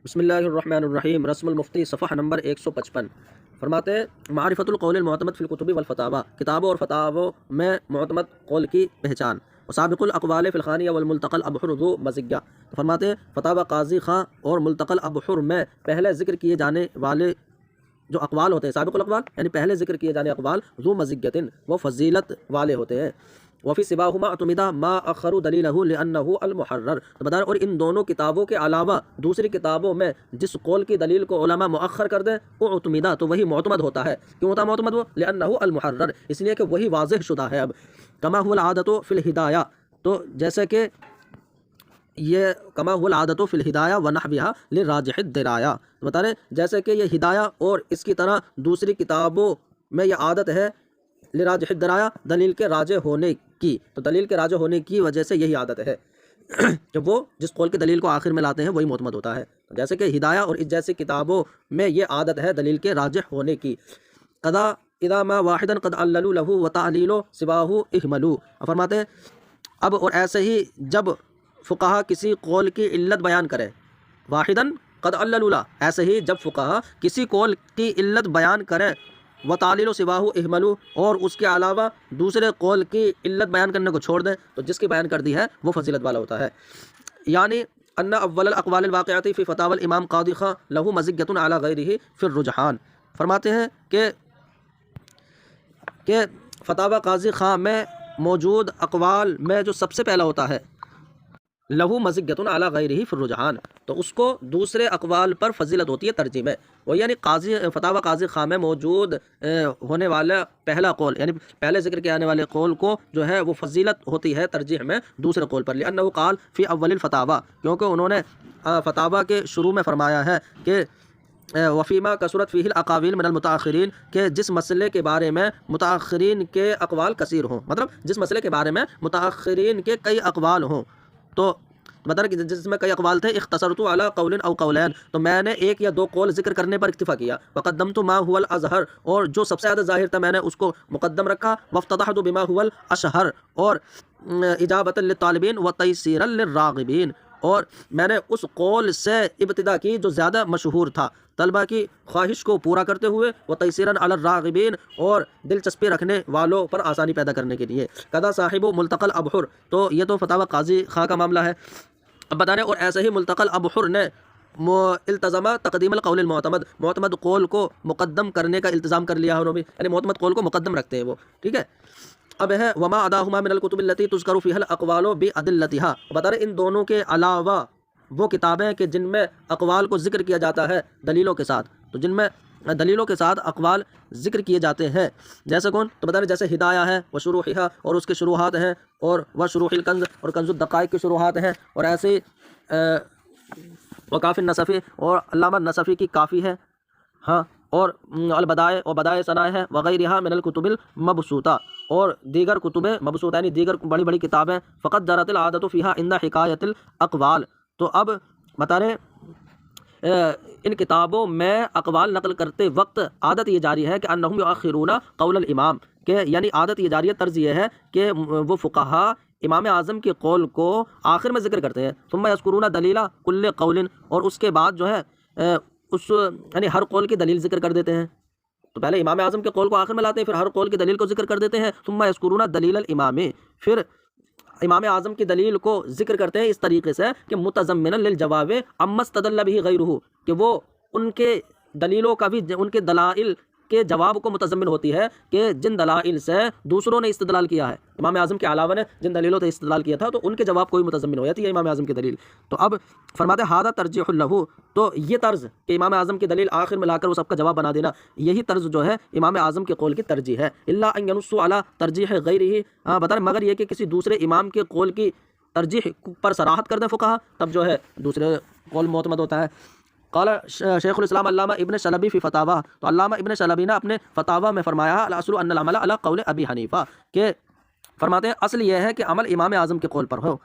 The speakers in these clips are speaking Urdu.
بسم اللہ الرحمن الرحیم۔ رسم المفتی صفحہ نمبر 155 فرماتے ہیں معرفت القول المعتمد فی الکتب والفتاوی، کتابوں اور فتاووں میں معتمد قول کی پہچان، وسابق الاقوال فی الخانیہ والملتقى الابحر ذو مزیہ۔ تو فرماتے ہیں فتاوی قاضی خاں اور ملتقى الابحر میں پہلے ذکر کیے جانے والے جو اقوال ہوتے ہیں، سابق الاقوال یعنی پہلے ذکر کیے جانے اقوال ذو مزیۃ وہ فضیلت والے ہوتے ہیں۔ وفی سواہما اعتمدا ما اخر دلیلہ لانہ المحرر، تو بتا رہے اور ان دونوں کتابوں کے علاوہ دوسری کتابوں میں جس قول کی دلیل کو علماء مؤخر کر دیں وہ اعتمدا تو وہی معتمد ہوتا ہے۔ کیوں ہوتا ہے معتمد وہ؟ لانہ المحرر، اس لیے کہ وہی واضح شدہ ہے۔ اب کما هو العادۃ فی الہدایہ، تو جیسے کہ یہ کما هو العادۃ فی الہدایہ ونحوها لراجح الدرایہ، بتا رہے جیسے کہ یہ ہدایہ اور اس کی طرح دوسری کتابوں میں یہ عادت ہے لراجح الدرایہ دلیل کے راجح ہونے کی، تو دلیل کے راجح ہونے کی وجہ سے یہی عادت ہے جب وہ جس قول کی دلیل کو آخر میں لاتے ہیں وہی معتمد ہوتا ہے۔ جیسے کہ ہدایہ اور اس جیسی کتابوں میں یہ عادت ہے دلیل کے راجح ہونے کی۔ قضا اذا ما واحدا قد عللوا له وتعلیل سواه اهملوا، فرماتے ہیں اب اور ایسے ہی جب فقہا کسی قول کی علت بیان کرے، واحدا قد عللوا له، ایسے ہی جب فقہا کسی قول کی علت بیان کرے، وتعلیل سواہ اہملوا، اور اس کے علاوہ دوسرے قول کی علت بیان کرنے کو چھوڑ دیں، تو جس کی بیان کر دی ہے وہ فضیلت والا ہوتا ہے۔ یعنی ان اول الاقوال الواقعۃ فی فتاوی الامام قاضی خاں لہ مزیۃ علی غیرہ فی الرجحان، فرماتے ہیں کہ فتاوی قاضی خاں میں موجود اقوال میں جو سب سے پہلا ہوتا ہے لہو مزیۃ علی غیرہ فی الرجحان، تو اس کو دوسرے اقوال پر فضیلت ہوتی ہے ترجیح میں۔ وہ یعنی فتاوی قاضی خاں میں موجود ہونے والا پہلا قول یعنی پہلے ذکر کے آنے والے قول کو جو ہے وہ فضیلت ہوتی ہے ترجیح میں دوسرے قول پر، لأنہ قال فی اول الفتاوی، کیونکہ انہوں نے فتاوی کے شروع میں فرمایا ہے کہ وفیما کثرت فیہ الاقاویل من المتاخرین، کہ جس مسئلے کے بارے میں متاخرین کے اقوال کثیر ہوں، مطلب جس مسئلے کے بارے میں متاخرین کے کئی اقوال ہوں، تو مطلب کہ جس میں کئی اقوال تھے، اختصرت علی قول او قولین، تو میں نے ایک یا دو قول ذکر کرنے پر اکتفا کیا، وقدمت ما هو الاظہر، اور جو سب سے زیادہ ظاہر تھا میں نے اس کو مقدم رکھا، وافتتحت بما هو الاشہر، اور اجابۃ للطالبین وتیسیرا للراغبین، اور میں نے اس قول سے ابتدا کی جو زیادہ مشہور تھا طلبہ کی خواہش کو پورا کرتے ہوئے، وتیسیرا علی الراغبین، اور دلچسپی رکھنے والوں پر آسانی پیدا کرنے کے لیے۔ قضا صاحب ملتقى الابحر، تو یہ تو فتاوی قاضی خاں کا معاملہ ہے۔ اب بتا رہے اور ایسے ہی ملتقى الابحر نے التزمہ تقدیم القول المعتمد، معتمد قول کو مقدم کرنے کا التزام کر لیا ہے انہوں بھی، یعنی معتمد قول کو مقدم رکھتے ہیں وہ، ٹھیک ہے۔ اب ہے وما عداہما من الکتب التي تذکر فیها الاقوال بادلتها، بتا رہے ان دونوں کے علاوہ وہ کتابیں کہ جن میں اقوال کو ذکر کیا جاتا ہے دلیلوں کے ساتھ، تو جن میں دلیلوں کے ساتھ اقوال ذکر کیے جاتے ہیں، جیسے کون؟ تو بتا رہے جیسے ہدایہ ہے وشروحها، اور اس کے شروحات ہیں، اور وشروح الکنز، اور کنز الدقائق کی شروحات ہیں، اور ایسے وکافی النصفی، اور علامہ نصفی کی کافی ہے، ہاں، اور البدائع و بدائع ثناء ہے، وغیرہ من الکتب المبسوطہ، اور دیگر کتب مبسوطہ یعنی دیگر بڑی بڑی کتابیں، فقط جرت العادۃ فیہا عند حکایت الاقوال، تو اب بتا رہے ان کتابوں میں اقوال نقل کرتے وقت عادت یہ جاری ہے کہ انہم یؤخرون قول الامام، کہ یعنی عادت یہ جاری ہے، طرز یہ ہے کہ وہ فقہا امام اعظم کے قول کو آخر میں ذکر کرتے ہیں، ثم یذکرون دلیل کل قول، اور اس کے بعد جو ہے اس یعنی ہر قول کی دلیل ذکر کر دیتے ہیں، تو پہلے امام اعظم کے قول کو آخر میں لاتے ہیں، پھر ہر قول کی دلیل کو ذکر کر دیتے ہیں، ثم یذکرون دلیل الامام، پھر امام اعظم کی دلیل کو ذکر کرتے ہیں اس طریقے سے کہ متضمنا للجواب اما استدل به غیرہ، کہ وہ ان کے دلیلوں کا بھی ان کے دلائل کے جواب کو متضمن ہوتی ہے کہ جن دلائل سے دوسروں نے استدلال کیا ہے، امام اعظم کے علاوہ نے جن دلیلوں سے استدلال کیا تھا تو ان کے جواب کو بھی متضمن ہو جاتی ہے امام اعظم کی دلیل۔ تو اب فرماتے ھذا ترجیح لہ، تو یہ طرز کہ امام اعظم کی دلیل آخر میں لا کر وہ سب کا جواب بنا دینا، یہی طرز جو ہے امام اعظم کے قول کی ترجیح ہے، الا ان ينصوا علی ترجیح غیرہ، بتا رہے مگر یہ کہ کسی دوسرے امام کے قول کی ترجیح پر صراحت کر دیں فقہا، تب جو ہے دوسرے قول معتمد ہوتا ہے۔ قال شیخ الاسلام علامہ ابن شلبی فی فتاوی، تو علامہ ابن شلبی نے اپنے فتاوی میں فرمایا الاصل ان العمل علی قول ابی حنیفہ، کہ فرماتے ہیں اصل یہ ہے کہ عمل امام اعظم کے قول پر ہو،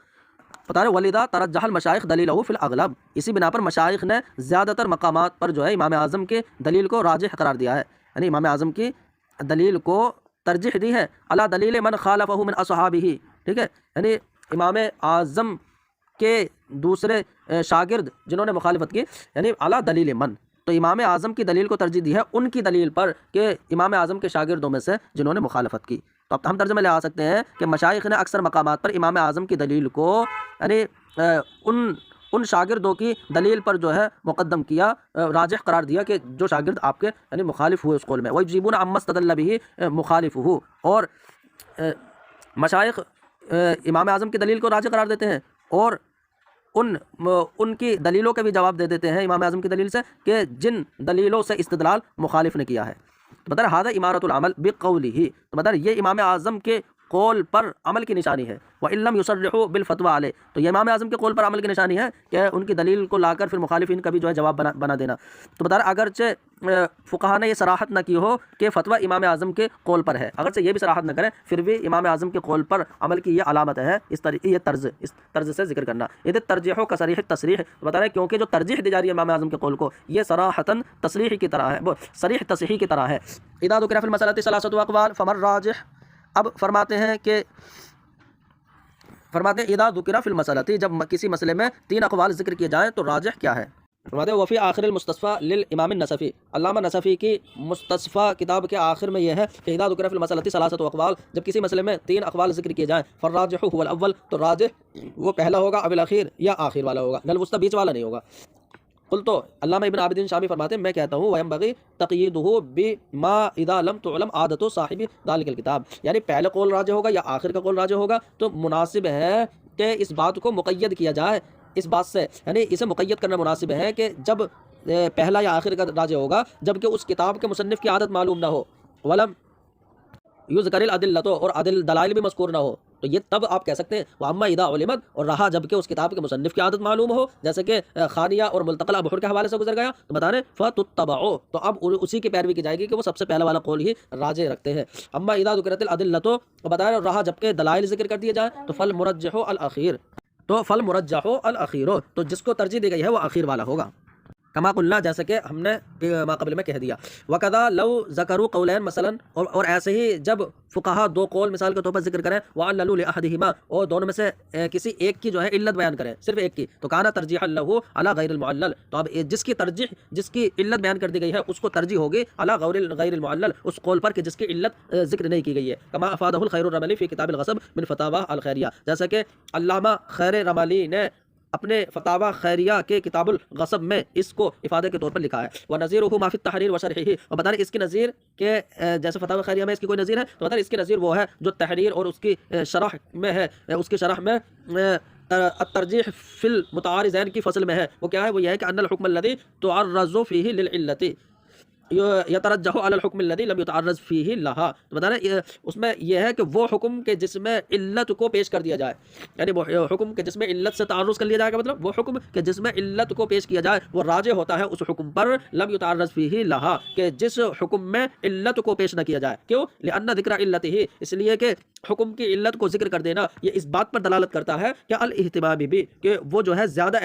بتا رہے ولیدہ ترجح المشائخ دلیلہ فی الاغلب، اسی بنا پر مشائخ نے زیادہ تر مقامات پر جو ہے امام اعظم کے دلیل کو راجح قرار دیا ہے، یعنی امام اعظم کی دلیل کو ترجیح دی ہے، علی دلیل من خالفہ من اصحابہ، ٹھیک ہے، یعنی امام اعظم کہ دوسرے شاگرد جنہوں نے مخالفت کی، یعنی اعلیٰ دلیل من، تو امام اعظم کی دلیل کو ترجیح دی ہے ان کی دلیل پر کہ امام اعظم کے شاگردوں میں سے جنہوں نے مخالفت کی۔ تو اب ہم ترجمے لے آ سکتے ہیں کہ مشائخ نے اکثر مقامات پر امام اعظم کی دلیل کو یعنی ان شاگردوں کی دلیل پر جو ہے مقدم کیا، راجح قرار دیا کہ جو شاگرد آپ کے یعنی مخالف ہوئے اس قول میں، وَيُجِيبُونَ عَمَّا اسْتَدَلَّ بِهِ مُخَالِفُهُ، اور مشائخ امام اعظم کی دلیل کو راجح قرار دیتے ہیں اور ان کی دلیلوں کے بھی جواب دے دیتے ہیں امام اعظم کی دلیل سے کہ جن دلیلوں سے استدلال مخالف نے کیا ہے۔ تو بتا رہا هذا امارۃ العمل بقوله، تو بتا رہا یہ امام اعظم کے قول پر عمل کی نشانی ہے۔ وَإِن لَّمْ يُصَرِّحُوا بِالْفَتْوَىٰ عَلَيْهِ، تو یہ امام اعظم کے قول پر عمل کی نشانی ہے کہ ان کی دلیل کو لا کر پھر مخالفین کا بھی جو ہے جواب بنا دینا۔ تو بتا رہا اگرچہ فقہا نے یہ صراحت نہ کی ہو کہ فتویٰ امام اعظم کے قول پر ہے، اگرچہ یہ بھی صراحت نہ کریں، پھر بھی امام اعظم کے قول پر عمل کی یہ علامت ہے، اس طرز سے ذکر کرنا۔ یہ ترجیح کا صریح تصریح بتا رہے ہیں، کیونکہ جو ترجیح دی جا رہی ہے امام اعظم کے قول کو یہ صراحتاً تصریح کی طرح ہے، صریح تصحیح کی طرح ہے۔ اذا ذکر فی المسألۃ ثلاثۃ اقوال فما الراجح، اب فرماتے ہیں اذا ذکر فی المسألۃ، جب کسی مسئلے میں 3 اقوال ذکر کیے جائیں تو راجح کیا ہے؟ فرماتے ہیں وفی آخر المستصفیٰ للامام النصفی، علامہ نصفی کی مستصفیٰ کتاب کے آخر میں یہ ہے کہ اذا ذکر فی المسألۃ ثلاثۃ اقوال، جب کسی مسئلے میں 3 اقوال ذکر کیے جائیں، فالراجح هو الاول، تو راجح وہ پہلا ہوگا، اب الاخیر یا آخر والا ہوگا، الوسطی بیچ والا نہیں ہوگا۔ قل تو علامہ ابن عابدین شامی فرماتے ہیں میں کہتا ہوں وینبغی تقییدہ بما اذا لم تعلم عادت صاحب ذلک الکتاب، یعنی پہلے قول راجح ہوگا یا آخر کا قول راجح ہوگا، تو مناسب ہے کہ اس بات کو مقید کیا جائے اس بات سے، یعنی اسے مقید کرنا مناسب ہے کہ جب پہلا یا آخر کا راجح ہوگا جبکہ اس کتاب کے مصنف کی عادت معلوم نہ ہو، ولم یذکر الادلۃ، اور دلائل بھی مذکور نہ ہو، تو یہ تب آپ کہہ سکتے ہیں واما اذا علمت، اور رہا جب کہ اس کتاب کے مصنف کی عادت معلوم ہو، جیسے کہ خانیہ اور ملتقى الابحر کے حوالے سے گزر گیا، تو بتا رہے فتتبعوا، تو اب اسی کی پیروی کی جائے گی کہ وہ سب سے پہلا والا قول ہی راجح رکھتے ہیں۔ اما اذا ذکرت الادلۃ، تو بتا رہے رہا جب کہ دلائل ذکر کر دیے جائیں، تو فالمرجح الاخیر، تو جس کو ترجیح دی گئی ہے وہ آخر والا ہوگا، کما قلنا، جیسے کہ ہم نے ما قبل میں کہہ دیا۔ وَكَذَا لَوْ ذَكَرُوا قَوْلَيْن مثلاً، اور ایسے ہی جب فقہا 2 قول مثال کے طور پر ذکر کریں، وَعَلَّلُوا لِأَحَدِهِمَا، اور دونوں میں سے کسی ایک کی جو ہے علت بیان کریں، صرف ایک کی، تو کانا ترجیحا لہ علی غیر المعلل، تو اب جس کی علت بیان کر دی گئی ہے اس کو ترجیح ہوگی علی غیر المعلل، اس قول پر کہ جس کی علت ذکر نہیں کی گئی ہے، کما افادہ الخیر الرملی فی کتاب الغصب من فتاوی الخیریہ، جیسا کہ علامہ خیر رملی نے اپنے فتاوی خیریہ کے کتاب الغصب میں اس کو افادے کے طور پر لکھا ہے۔ وَنَظِيرُهُ مَا فِي التَّحْرِيرِ وَشَرْحِهِ، اور بتا رہے اس کی نظیر کہ جیسے فتاوی خیریہ میں اس کی کوئی نظیر ہے، تو بتا رہے اس کی نظیر وہ ہے جو تحریر اور اس کی شرح میں ہے، اس کی شرح میں الترجیح فی المتعارضین کی فصل میں ہے، وہ کیا ہے؟ وہ یہ ہے کہ ان الحکم الذی تعرض فیہ للعلت یترجح علی الحکم الذی لم یتعرض فیہ لہا، تو بتا رہے اس میں یہ ہے کہ وہ حکم کے جس میں علت کو پیش کر دیا جائے، یعنی وہ حکم کے جس میں علت سے تعرض کر لیا جائے گا، مطلب وہ حکم کہ جس میں علت کو پیش کیا جائے وہ راجح ہوتا ہے اس حکم پر، لم یتعرض فیہ لہا، کہ جس حکم میں علت کو پیش نہ کیا جائے، کیوں؟ لأن ذکر علتہ، اس لیے کہ حکم کی علت کو ذکر کر دینا یہ اس بات پر دلالت کرتا ہے کہ الاہتمام بھی، کہ وہ جو ہے زیادہ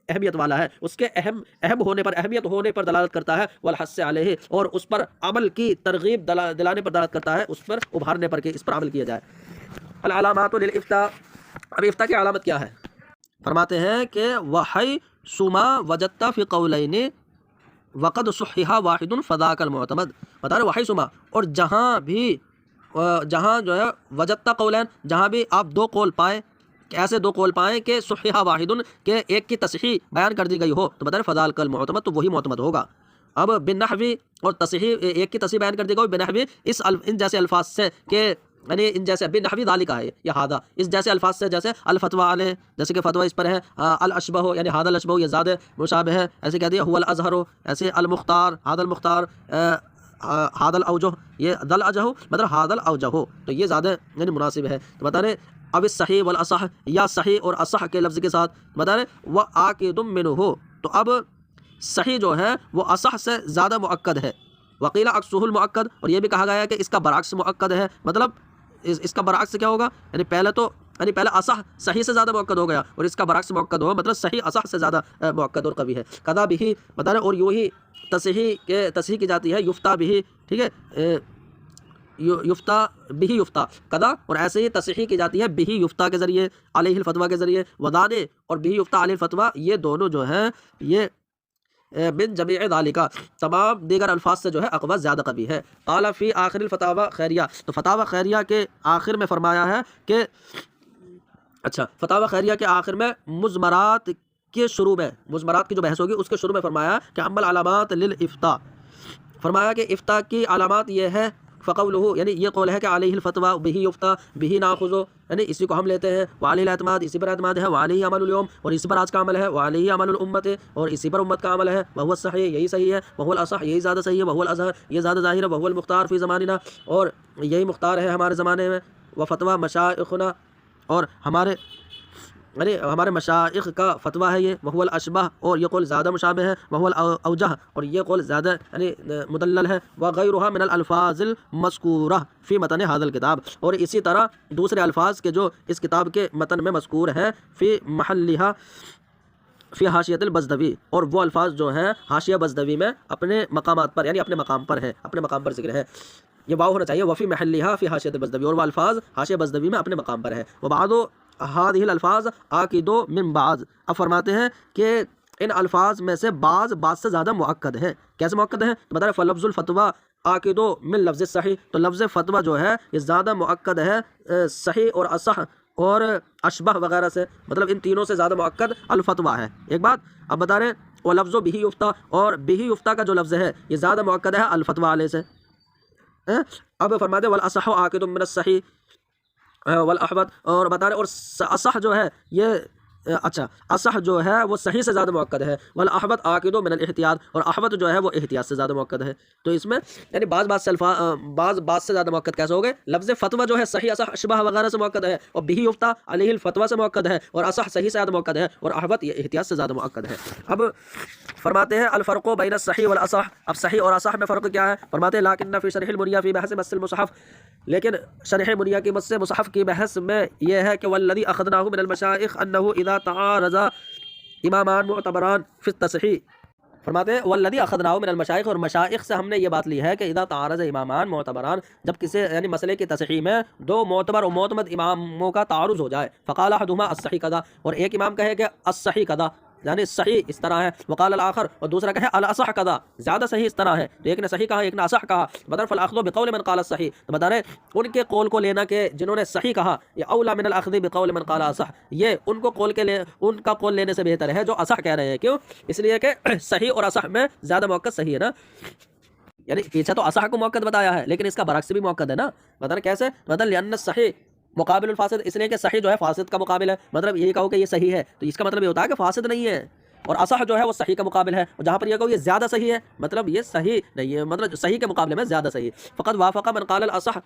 اہمیت والا ہے، اس کے اہم ہونے پر، اہمیت ہونے پر دلالت کرتا ہے، والحث علیہ، اور اس پر عمل کی ترغیب دلانے پر دلالت کرتا ہے، اس پر ابھارنے پر کہ اس پر عمل کیا جائے۔ العلامات للافتاء، اب افتاء کی علامت کیا ہے؟ فرماتے ہیں کہ وحیث ما وجدت فی قولین وقد صحح واحد فذاک المعتمد، بتا رہے وحیث ما، اور جہاں جو ہے وجدت قولین، جہاں بھی آپ 2 قول پائیں، ایسے 2 قول پائیں کہ صحیح واحد، کہ ایک کی تصحیح بیان کر دی گئی ہو، تو بتا رہے فذاک المعتمد، تو وہی معتمد ہوگا۔ اب بالنحوی، اور تصحیح ایک کی تصحیح بیان کر دی گئی بالنحوی، ان جیسے الفاظ سے، کہ یعنی ان جیسے بالنحوی ذالک ہے یا ہادہ، اس جیسے الفاظ سے، جیسے الفتوی علیہ، جیسے کہ فتوی اس پر ہے، الاشبہ یعنی ہادہ الاشبہ، یہ زیادہ مشابہ ہے، ایسے کہہ دیا هو الازہر، ایسے المختار، ہادہ المختار، ہادہ الاوجہ، یہ دل اجہ، مطلب ہادہ الاوجہ، تو یہ زیادہ یعنی مناسب ہے۔ تو بتا رہے اب الصحیح والاصح، یا صحیح اور اصح کے لفظ کے ساتھ بتا رہے وآکد منہ، تو اب صحیح جو ہے وہ اصح سے زیادہ مؤکد ہے، وقیل عکسہ المؤکد، اور یہ بھی کہا گیا ہے کہ اس کا برعکس مؤکد ہے، مطلب اس کا برعکس کیا ہوگا؟ یعنی پہلے اصح صحیح سے زیادہ مؤکد ہو گیا، اور اس کا برعکس مؤکد ہو، مطلب صحیح اصح سے زیادہ مؤکد اور قوی ہے۔ قضا بھی بتا رہے، اور یوں ہی تصحیح کی جاتی ہے، یفتہ بھی، ٹھیک ہے، یفتہ بہی یفتہ کدا، اور ایسے ہی تصحیح کی جاتی ہے بہی یفتہ کے ذریعے، علیہ الفتویٰ کے ذریعے، ودانے اور بہی یفتہ علیہ الفتویٰ، یہ دونوں جو ہیں یہ من جمیع ذالک تمام دیگر الفاظ سے جو ہے اقوی زیادہ قوی ہے۔ قال فی آخر الفتاوی خیریہ، تو فتاوی خیریہ کے آخر میں فرمایا ہے کہ اچھا فتاوی خیریہ کے آخر میں مضمرات کے شروع میں، مضمرات کی جو بحث ہوگی اس کے شروع میں فرمایا کہ اما العلامات للافتاء، فرمایا کہ افتاء کی علامات یہ ہے، فقولہ یعنی یہ قول ہے کہ علیہ الفتویٰ بہی یفتیٰ بہی ناخذ، یعنی اسی کو ہم لیتے ہیں، وعلیہ الاعتماد اسی پر اعتماد ہے، وعلیہ عمل اليوم اور اسی پر آج کا عمل ہے، وعلیہ عمل الامت اور اسی پر امت کا عمل ہے، وہو الصحیح یہی صحیح ہے، وہو الاصح یہی زیادہ صحیح ہے، وہو الاظہر یہ زیادہ ظاہر ہے، وہو المختار فی زماننا اور یہی مختار ہے ہمارے زمانے میں، وفتویٰ مشائخنا اور ہمارے مشائخ کا فتویٰ ہے یہ، وہو الاشبہ اور یہ قول زیادہ مشابہ ہے، وہو الاوجہ اور یہ قول زیادہ یعنی مدلل ہے، وغیرها من الالفاظ المذکورہ فی متن ھذا الکتاب اور اسی طرح دوسرے الفاظ کے جو اس کتاب کے متن میں مذکور ہیں، فی محلھا فی حاشیۃ البزدوی اور وہ الفاظ جو ہیں حاشیہ بزدوی میں اپنے مقامات پر یعنی اپنے مقام پر ہیں، اپنے مقام پر ذکر ہے، یہ واو ہونا چاہیے، وفی محلھا فی حاشیۃ البزدوی اور وہ الفاظ حاشیہ بزدوی میں اپنے مقام پر ہیں، وبعض هذه الالفاظ آکد من بعض، اب فرماتے ہیں کہ ان الفاظ میں سے بعض سے زیادہ مؤکد ہے، کیسے مؤکد ہے؟ تو بتا رہے فلفظ الفتویٰ آکد من لفظ صحیح، تو لفظ فتویٰ جو ہے یہ زیادہ مؤکد ہے صحیح اور اصح اور اشبہ وغیرہ سے، مطلب ان تینوں سے زیادہ مؤکد الفتویٰ ہے۔ ایک بات اب بتا رہے وہ لفظ و بہی یفتیٰ اور بہی یفتیٰ کا جو لفظ ہے یہ زیادہ مؤکد ہے الفتویٰ علیہ سے۔ اب فرماتے والاصح آکد من الصحیح والاحوط اور بتا رہے اور اصح جو ہے یہ اچھا اصح جو ہے وہ صحیح سے زیادہ مؤکد ہے، والاحوط آکد من الاحتیاط اور احوط جو ہے وہ احتیاط سے زیادہ مؤکد ہے۔ تو اس میں یعنی بعض بعض سے زیادہ مؤکد کیسے ہو گئے؟ لفظ فتویٰ جو ہے صحیح اصح اشبہ وغیرہ سے مؤکد ہے، اور بہی یفتیٰ علیہ الفتویٰ سے مؤکد ہے، اور اصح صحیح سے زیادہ مؤکد ہے، اور احوط یہ احتیاط سے زیادہ مؤکد ہے۔ اب فرماتے ہیں الفرق بین الصحیح والاصح، اب صحیح اور اصح میں فرق کیا ہے؟ فرماتے ہیں لیکن فی شرح المنیہ فی بحث مس المصحف، لیکن شرح منیہ کی مس مصحف کی بحث میں یہ ہے کہ والذی اخذناہ من المشائخ انہ اذا تعارض امامان معتبران فی التصحیح، فرماتے ہیں والذی اخذناہ من المشائخ اور مشائخ سے ہم نے یہ بات لی ہے کہ اذا تعارض امامان معتبران، جب کسی یعنی مسئلے کی تصحیح میں دو معتبر و معتمد اماموں کا تعارض ہو جائے، فقال احدہما الصحیح کذا، اور ایک امام کہے کہ الصحیح کذا یعنی صحیح اس طرح ہے، وقال الاخر اور دوسرا کہے الاصح کذا زیادہ صحیح اس طرح ہے، تو ایک نے صحیح کہا ایک نے اصح کہا، بدر فالاخذ بقول من قال الصحیح، تو بتا رہے ان کے قول کو لینا کہ جنہوں نے صحیح کہا یہ اولا من الاخذ بقول من قال اصح، یہ ان کا قول لینے سے بہتر ہے جو اصح کہہ رہے ہیں، کیوں؟ اس لیے کہ صحیح اور اصح میں زیادہ مؤکد صحیح ہے نا، یعنی پیچھے تو اصح کو مؤکد بتایا ہے لیکن اس کا برعکس بھی مؤکد ہے نا، بدر کیسے؟ بدل لأن الصحیح مقابل الفاسد، اس لیے کہ صحیح جو ہے فاسد کا مقابل ہے، مطلب یہی کہو کہ یہ صحیح ہے تو اس کا مطلب یہ ہوتا ہے کہ فاسد نہیں ہے، اور اصح جو ہے وہ صحیح کا مقابل ہے، اور جہاں پر یہ کہو یہ زیادہ صحیح ہے مطلب یہ صحیح نہیں ہے، مطلب صحیح کے مقابلے میں زیادہ صحیح، فقط وافق من قال الاصح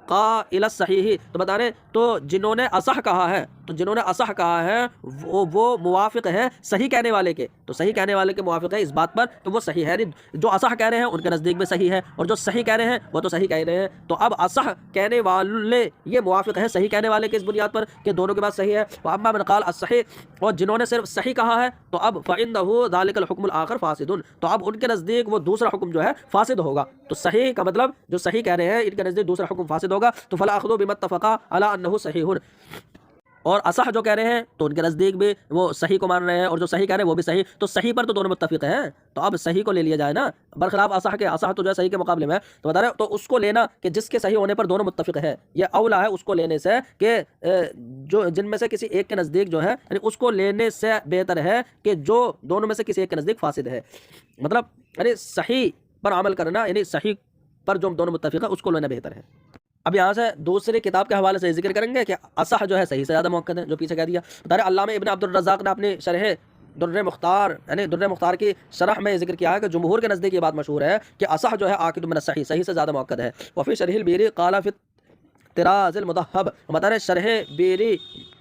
قائل الصحیح، تو بتا رہے تو جنہوں نے اصح کہا ہے وہ موافق ہے صحیح کہنے والے کے، تو صحیح کہنے والے کے موافق ہے اس بات پر تو وہ صحیح ہے، جو اصح کہہ رہے ہیں ان کے نزدیک میں صحیح ہے، اور جو صحیح کہہ رہے ہیں وہ تو صحیح کہہ رہے ہیں، تو اب اصح کہنے والے یہ موافق ہے صحیح کہنے والے کے اس بنیاد پر کہ دونوں کے بعد صحیح ہے، واما من قال الصحیح اور جنہوں نے صرف صحیح کہا ہے تو اب فإنه ذلك الحكم الآخر فاسد، تو اب ان کے نزدیک وہ دوسرا حکم جو ہے فاسد ہوگا، تو صحیح کا مطلب جو صحیح کہہ رہے ہیں ان کے نزدیک دوسرا حکم فاسد ہوگا، تو فلا اخذوا بما اتفقا على انه صحیح، اور اصح جو کہہ رہے ہیں تو ان کے نزدیک بھی وہ صحیح کو مان رہے ہیں، اور جو صحیح کہہ رہے ہیں وہ بھی صحیح، تو صحیح پر تو دونوں متفق ہیں، تو اب صحیح کو لے لیا جائے نا، برخلاف اصح کے، اصح تو جو ہے صحیح کے مقابلے میں، تو بتا رہے تو اس کو لینا کہ جس کے صحیح ہونے پر دونوں متفق ہے، یہ اولا ہے اس کو لینے سے کہ جو جن میں سے کسی ایک کے نزدیک جو ہے یعنی اس کو لینے سے بہتر ہے کہ جو دونوں میں سے کسی ایک کے نزدیک فاسد ہے، مطلب یعنی صحیح پر عمل کرنا یعنی صحیح پر جو دونوں متفق ہے اس کو لینا بہتر ہے۔ اب یہاں سے دوسری کتاب کے حوالے سے ذکر کریں گے کہ اصح جو ہے صحیح سے زیادہ مؤکد ہے، جو پیچھے کہہ دیا، بتا رہے علامہ ابن عبد الرزاق نے اپنی شرح در مختار یعنی در مختار کی شرح میں ذکر کیا ہے کہ جمہور کے نزدیک یہ بات مشہور ہے کہ اصح جو ہے آکد من الصحیح، صحیح سے زیادہ مؤکد ہے، وفی شرح البیری قال فی طراز المذہب، بتا رہے شرح بیری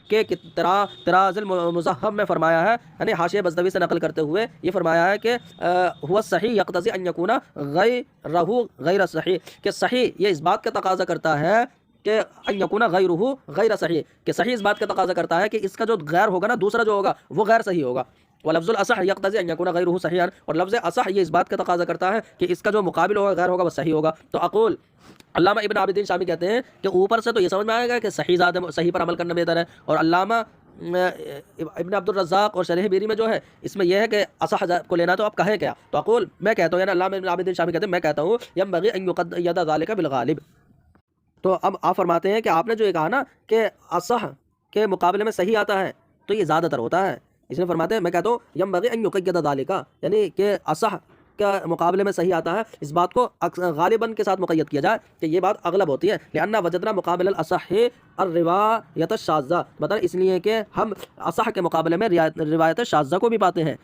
کے طراز المذہب میں فرمایا ہے یعنی حاشیہ بزدوی سے نقل کرتے ہوئے یہ فرمایا ہے کہ ہوا صحیح یقتضی ان یکون غیرہ غیر صحیح، کہ صحیح یہ اس بات کا تقاضا کرتا ہے کہ ان یکون غیرہ غیر صحیح، کہ صحیح اس بات کا تقاضا کرتا ہے کہ اس کا جو غیر ہوگا نا دوسرا جو ہوگا وہ غیر صحیح ہوگا، ولفظ الاصح یقتضی ان یکون غیرہ صحیحا، اور لفظ اصح یہ اس بات کا تقاضا کرتا ہے کہ اس کا جو مقابل ہوگا غیر ہوگا وہ صحیح ہوگا۔ تو اقول علامہ ابن عابدین شامی کہتے ہیں کہ اوپر سے تو یہ سمجھ میں آئے گا کہ صحیح پر عمل کرنا بہتر ہے، اور علامہ ابن عبد الرزاق اور شرح بیری میں جو ہے اس میں یہ ہے کہ اصح کو لینا تو آپ کہیں کیا؟ تو اقول میں کہتا ہوں، یعنی علامہ ابن عابدین شامی کہتے ہیں، میں کہتا ہوں ینبغی ان یقید ذلک بالغالب۔ تو اب آپ فرماتے ہیں کہ آپ نے جو یہ کہا نا کہ اصح کے مقابلے میں صحیح آتا ہے تو یہ زیادہ تر ہوتا ہے، اس میں فرماتے ہیں میں کہتا ہوں ینبغی ان یقید ذلک، یعنی کہ اصح کا مقابلے میں صحیح آتا ہے، اس بات کو غالباً کے ساتھ مقید کیا جائے کہ یہ بات اغلب ہوتی ہے، لأن وجدنا مقابل الاصح الروایت الشاذہ، بتا اس لیے کہ ہم اصح کے مقابلے میں روایت شاذہ کو بھی پاتے ہیں،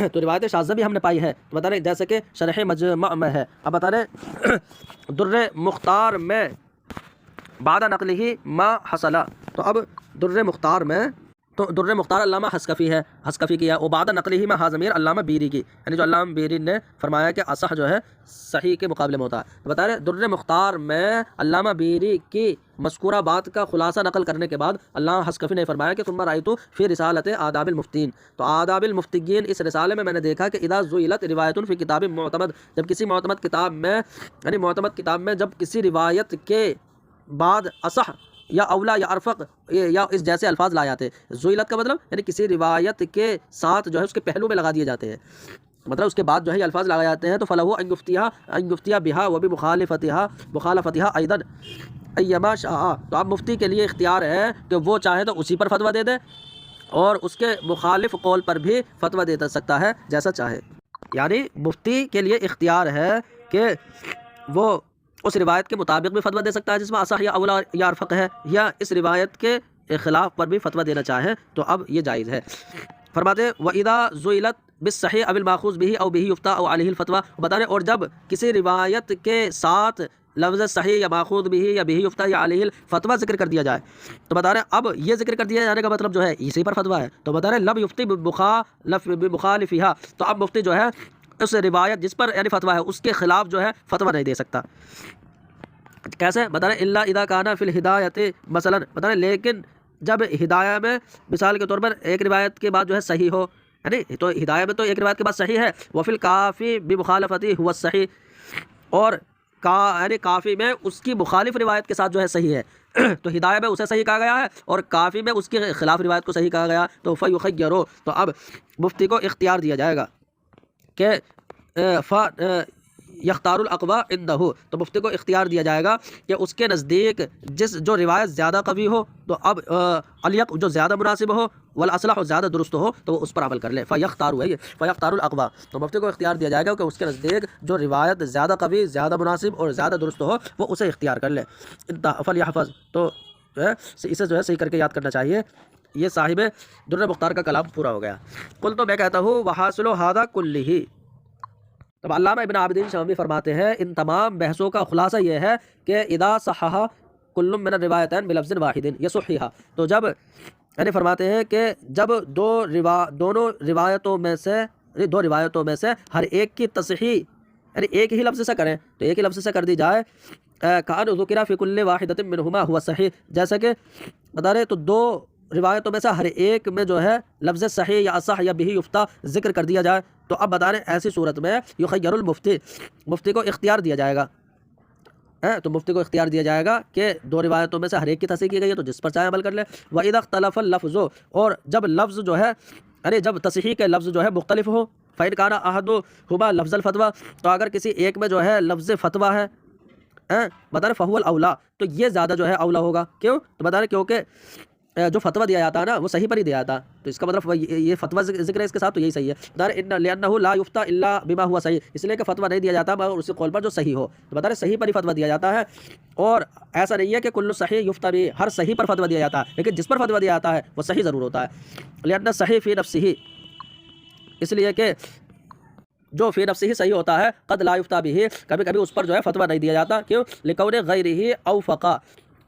تو روایت شاذہ بھی ہم نے پائی ہے، تو بتا رہے جیسے کہ شرح مجمع میں ہے۔ اب بتا رہے در مختار میں بعد نقلہ ما حصل، تو اب در مختار میں، تو در مختار علامہ حسکفی ہے، حسکفی کی ہے، وہ بعد نقلی ہی میں ضمیر علامہ بیری کی، یعنی جو علامہ بیری نے فرمایا کہ اصح جو ہے صحیح کے مقابلے میں ہوتا ہے۔ بتا رہے در مختار میں علامہ بیری کی مذکورہ بات کا خلاصہ نقل کرنے کے بعد علامہ حسکفی نے فرمایا کہ ثم رأیت فی رسالت آداب المفتین، تو آداب المفتین اس رسالے میں نے دیکھا کہ اذا ذیلت روایت فی کتاب معتمد، جب کسی معتمد کتاب میں، یعنی معتمد کتاب میں جب کسی روایت کے بعد اصح یا اولا یا ارفق یا اس جیسے الفاظ لائے جاتے ہیں، ذیلت کا مطلب یعنی کسی روایت کے ساتھ جو ہے اس کے پہلو میں لگا دیے جاتے ہیں، مطلب اس کے بعد جو ہے یہ الفاظ لگائے جاتے ہیں، تو فلہو ان یفتیہ بہا و بمخالفتہا ایضا ایما شاء، تو اب مفتی کے لیے اختیار ہے کہ وہ چاہے تو اسی پر فتویٰ دے دے اور اس کے مخالف قول پر بھی فتویٰ دے سکتا ہے جیسا چاہے، یعنی مفتی کے لیے اختیار ہے کہ وہ اس روایت کے مطابق بھی فتویٰ دے سکتا ہے جس میں اصح یا اولا یا ارفق ہے، یا اس روایت کے خلاف پر بھی فتویٰ دینا چاہے تو اب یہ جائز ہے۔ فرماتے وَإِذَا ذُئِلَتْ بِالصَّحِيحِ أَوِ الْمَأْخُوذِ بِهِ أَوْ بِهِ يُفْتَىٰ أَوْ عَلَيْهِ الْفَتْوَىٰ، بتا رہے اور جب کسی روایت کے ساتھ لفظ صحیح یا ماخوذ بھی یا بہی یفتیٰ یا علیہ الفتویٰ ذکر کر دیا جائے، تو بتا رہے اب یہ ذکر کر دیا جانے کا مطلب جو ہے اسی پر فتویٰ ہے، تو بتا رہے لم یفتی بمخالفہا، تو اب مفتی جو ہے اس روایت جس پر یعنی فتویٰ ہے اس کے خلاف جو ہے فتویٰ نہیں دے سکتا۔ کیسے؟ بتا رہے الا اذا کان فی الہدایۃ مثلا، بتا رہے لیکن جب ہدایہ میں مثال کے طور پر ایک روایت کے بعد جو ہے صحیح ہو، یعنی تو ہدایہ میں تو ایک روایت کے بعد صحیح ہے، وفی الکافی بمخالفتی هو الصحیح، اور یعنی کافی میں اس کی مخالف روایت کے ساتھ جو ہے صحیح ہے، تو ہدایہ میں اسے صحیح کہا گیا ہے اور کافی میں اس کے خلاف روایت کو صحیح کہا گیا، تو فیخیرو، تو اب مفتی کو اختیار دیا جائے گا کہ یختار الاقوی عندہ، تو مفتی کو اختیار دیا جائے گا کہ اس کے نزدیک جو روایت زیادہ قوی ہو تو اب الیق جو زیادہ مناسب ہو، والاصلح زیادہ درست ہو تو وہ اس پر عمل کر لے، فیختار الاقوی، تو مفتی کو اختیار دیا جائے گا کہ اس کے نزدیک جو روایت زیادہ قوی، زیادہ مناسب اور زیادہ درست ہو وہ اسے اختیار کر لے۔ فلیحفظ، تو اسے جو ہے صحیح کر کے یاد کرنا چاہیے۔ یہ صاحب در مختار کا کلام پورا ہو گیا۔ قل، تو میں کہتا ہوں وحاصل ھذا کلہ، تب علامہ ابن عابدین شامی فرماتے ہیں ان تمام بحثوں کا خلاصہ یہ ہے کہ اذا صحح کل من الروایتین بلفظ واحد یصحیھا، تو جب یعنی فرماتے ہیں کہ جب دونوں روایتوں میں سے ہر ایک کی تصحیح یعنی ایک ہی لفظ سے کریں تو ایک ہی لفظ سے کر دی جائے، کأن ذکر فی کل واحدۃ منہما هو صحیح، جیسا کہ بتا رہے تو دو روایتوں میں سے ہر ایک میں جو ہے لفظ صحیح یا اصح یا بہی یفتیٰ ذکر کر دیا جائے، تو اب بتا رہے ایسی صورت میں یخیر المفتی، مفتی کو اختیار دیا جائے گا، تو مفتی کو اختیار دیا جائے گا کہ دو روایتوں میں سے ہر ایک کی تصحیح کی گئی ہے تو جس پر چاہے عمل کر لے۔ وَإِذَا اخْتَلَفَ اللَّفْظُ، اور جب لفظ جو ہے یعنی جب تصحیح کے لفظ جو ہے مختلف ہو، فَإِنْ كَانَ أَحَدُهُمَا لفظ الفتویٰ، تو اگر کسی ایک میں جو ہے لفظ فتویٰ ہے بتا رہے فَهُوَ الْأَوْلَىٰ، تو یہ زیادہ جو ہے اولا ہوگا، کیوں؟ تو بتا رہے کیونکہ جو فتویٰ دیا جاتا ہے نا وہ صحیح پر ہی دیا جاتا ہے، تو اس کا مطلب یہ فتویٰ ذکر ہے اس کے ساتھ تو یہی صحیح ہے، بتا رہے لِأَنَّهُ لَا يُفْتَىٰ إِلَّا بِمَا هُوَ صحیح، اس لیے کہ فتویٰ نہیں دیا جاتا مگر اسی قول پر جو صحیح ہو، تو بتا رہے صحیح پر ہی فتویٰ دیا جاتا ہے، اور ایسا نہیں ہے کہ کل صحیح یفتیٰ بہ، ہر صحیح پر فتویٰ دیا جاتا ہے، لیکن جس پر فتویٰ دیا جاتا ہے وہ صحیح ضرور ہوتا ہے، لِأَنَّ الصحیح فی نفسہ، اس لیے کہ جو فی نفسہ صحیح ہوتا ہے قد لا یفتیٰ بہ، کبھی کبھی اس پر جو ہے فتویٰ نہیں دیا جاتا، کیوں؟ لکون غیرہ اوفقا،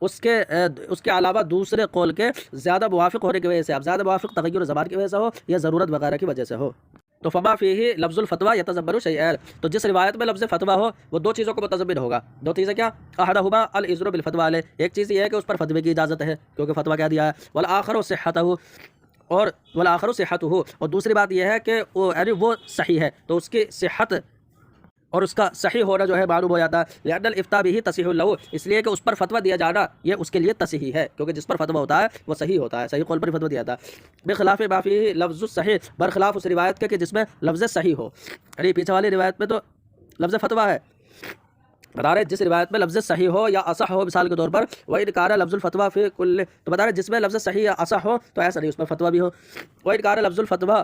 اس کے علاوہ دوسرے قول کے زیادہ موافق ہونے کی وجہ سے، اب زیادہ موافق تغیر زبان کی وجہ سے ہو یا ضرورت وغیرہ کی وجہ سے ہو، تو فما فیہ لفظ الفتویٰ یتضمن شیئین، تو جس روایت میں لفظ فتویٰ ہو وہ دو چیزوں کو متضمن ہوگا، دو چیزیں کیا؟ احدہما الاذن بالفتویٰ علیہ، ایک چیز یہ ہے کہ اس پر فتوے کی اجازت ہے کیونکہ فتویٰ کیا دیا ہے، والآخر صحتہ، اور والآخر صحت ہو، اور دوسری بات یہ ہے کہ وہ صحیح ہے تو اس کی صحت اور اس کا صحیح ہونا جو ہے معلوم ہو جاتا ہے. لأن الإفتاء به تصحیح له، اس لیے کہ اس پر فتویٰ دیا جانا یہ اس کے لیے تصحیح ہے، کیونکہ جس پر فتویٰ ہوتا ہے وہ صحیح ہوتا ہے، صحیح قول پر فتویٰ دیا جاتا ہے. بخلاف ما فيه لفظ الصحیح، برخلاف اس روایت کے کہ جس میں لفظ صحیح ہو. یعنی پیچھے والی روایت میں تو لفظ فتویٰ ہے، بتا رہے جس روایت میں لفظ صحیح ہو یا اصح ہو، مثال کے طور پر وَإِنْ كَانَ لفظ الفتویٰ فی کل، تو بتا رہے جس میں لفظ صحیح یا اصح ہو تو ایسا نہیں اس میں فتویٰ بھی ہو. وَإِنْ كَانَ لفظ الفتویٰ،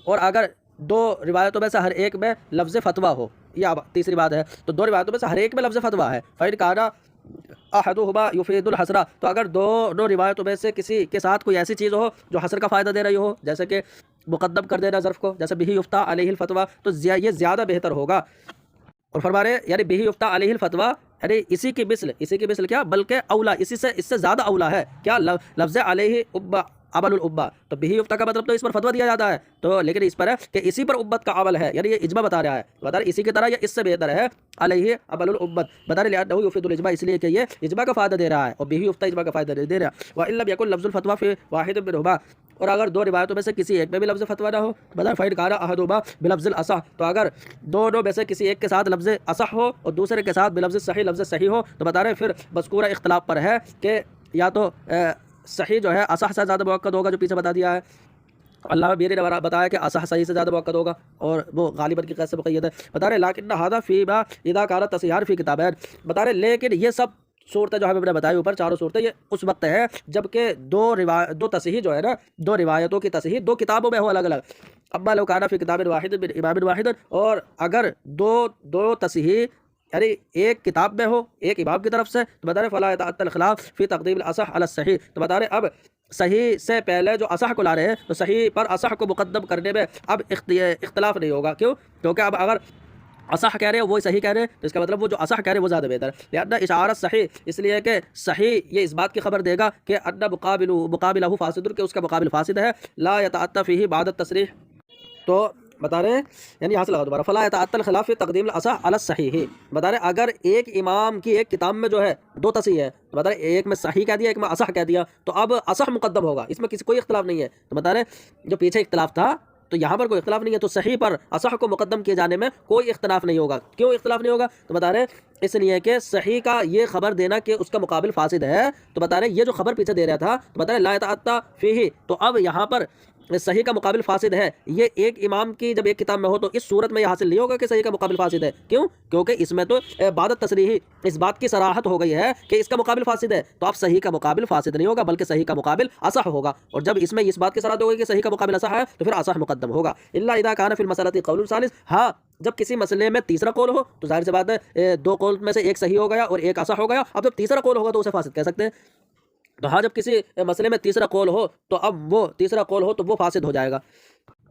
اور اگر دو روایتوں میں سے ہر ایک میں لفظ فتویٰ ہو، یہ اب تیسری بات ہے، تو دو روایتوں میں سے ہر ایک میں لفظ فتویٰ ہے. فَإِنْ كَانَ احدهما يفيد الحصر، تو اگر دونوں روایتوں میں سے کسی کے ساتھ کوئی ایسی چیز ہو جو حصر کا فائدہ دے رہی ہو، جیسے کہ مقدم کر دینا ظرف کو، جیسے بہ یفتیٰ علیہ الفتویٰ، تو یہ زیادہ بہتر ہوگا. اور فرما رہے یعنی بہ یفتیٰ علیہ الفتویٰ، یعنی اسی کی مثل کیا، بلکہ اولا، اس سے زیادہ اولا ہے کیا، لفظ علیہ عمل الابا. تو بہ یفتیٰ کا مطلب تو اس پر فتویٰ دیا جاتا ہے، تو لیکن اس پر ہے کہ اسی پر امت کا عمل ہے، یعنی یہ اجماع بتا رہا ہے اسی کی طرح یا اس سے بہتر ہے علیہ عمل الامت، بتا رہے لأنه يفيد الاجماع، اس لیے کہ یہ اجماع کا فائدہ دے رہا ہے، اور بہ یفتیٰ اجماع کا فائدہ دے رہا ہے. وان لم يكن لفظ الفتوى في واحد منهما، اور اگر دو روایتوں میں سے کسی ایک میں بھی لفظ فتویٰ نہ ہو، بتا فإن كان احدهما بلفظ الاصح، تو اگر دونوں میں سے کسی ایک کے ساتھ لفظ اصح ہو اور دوسرے کے ساتھ بلفظ صحیح لفظ صحیح ہو، تو بتا رہے پھر مذکورہ اختلاف پر ہے کہ یا تو صحیح جو ہے اصح سے زیادہ مؤکد ہوگا، جو پیچھے بتا دیا ہے. اللہ میری نے بتایا کہ اصح صحیح سے زیادہ مؤکد ہوگا، اور وہ غالباً کی قید سے مقید ہے. بتا رہے لیکن هذا فيما اذا كان تصحيحا في كتابين، بتا رہے لیکن یہ سب صورتیں جو ہمیں نے بتائی اوپر چاروں صورتیں، یہ اس وقت ہے جب کہ دو تصحیح جو ہے نا، دو روایتوں کی تصحیح دو کتابوں میں ہو الگ الگ. اما لو كان في كتاب واحد من امام واحد، اور اگر دو تصحیح یعنی ایک کتاب میں ہو ایک امام کی طرف سے، تو بتا رہے فلا يتأتى الخلاف في تقدیم الاصح على الصحیح، تو بتا رہے اب صحیح سے پہلے جو اصح کو لا رہے ہیں تو صحیح پر اصح کو مقدم کرنے میں اب اختلاف نہیں ہوگا. کیوں؟ کیونکہ اب اگر اصح کہہ رہے ہیں وہی صحیح کہہ رہے ہیں، تو اس کا مطلب وہ جو اصح کہہ رہے ہیں وہ زیادہ بہتر ہے. لأن اشعار صحیح، اس لیے کہ صحیح یہ اس بات کی خبر دے گا کہ ان مقابلہ فاسد، کہ اس کا مقابل فاسد ہے. لا يتأتى فيه بعد التصریح، تو بتا رہے ہیں یعنی یہاں سے لگا دوبارہ فلا يتأتى الخلاف في تقدیم الاصح على الصحیح. بتا رہے اگر ایک امام کی ایک کتاب میں جو ہے دو تصحیح ہے، تو بتا رہے ایک میں صحیح کہہ دیا ایک میں اصح کہہ دیا، تو اب اصح مقدم ہوگا، اس میں کوئی اختلاف نہیں ہے. تو بتا رہے جو پیچھے اختلاف تھا تو یہاں پر کوئی اختلاف نہیں ہے، تو صحیح پر اصح کو مقدم کیے جانے میں کوئی اختلاف نہیں ہوگا. کیوں اختلاف نہیں ہوگا؟ تو بتا رہے اس لیے کہ صحیح کا یہ خبر دینا کہ اس کا مقابل فاسد ہے، تو بتا رہے یہ جو خبر پیچھے دے رہا تھا تو بتا رہے لا يتأتى فيه، تو اب یہاں پر صحیح کا مقابل فاسد ہے، یہ ایک امام کی جب ایک کتاب میں ہو تو اس صورت میں یہ حاصل نہیں ہوگا کہ صحیح کا مقابل فاسد ہے. کیوں؟ کیونکہ اس میں تو بعد تصریح اس بات کی صراحت ہو گئی ہے کہ اس کا مقابل فاسد ہے، تو اب صحیح کا مقابل فاسد نہیں ہوگا بلکہ صحیح کا مقابل اصح ہوگا. اور جب اس میں اس بات کی صراحت ہو گئی کہ صحیح کا مقابل اصح ہے تو پھر اصح مقدم ہوگا. الا اذا كان في المسألة قول ثالث، ہاں جب کسی مسئلے میں تیسرا قول ہو تو ظاہر سی بات ہے دو قول میں سے ایک صحیح ہو گیا اور ایک اصح ہو گیا، اب جب تیسرا قول ہوگا تو اسے فاسد کہہ سکتے ہیں. تو ہاں جب کسی مسئلے میں تیسرا قول ہو تو اب وہ تیسرا قول ہو تو وہ فاسد ہو جائے گا.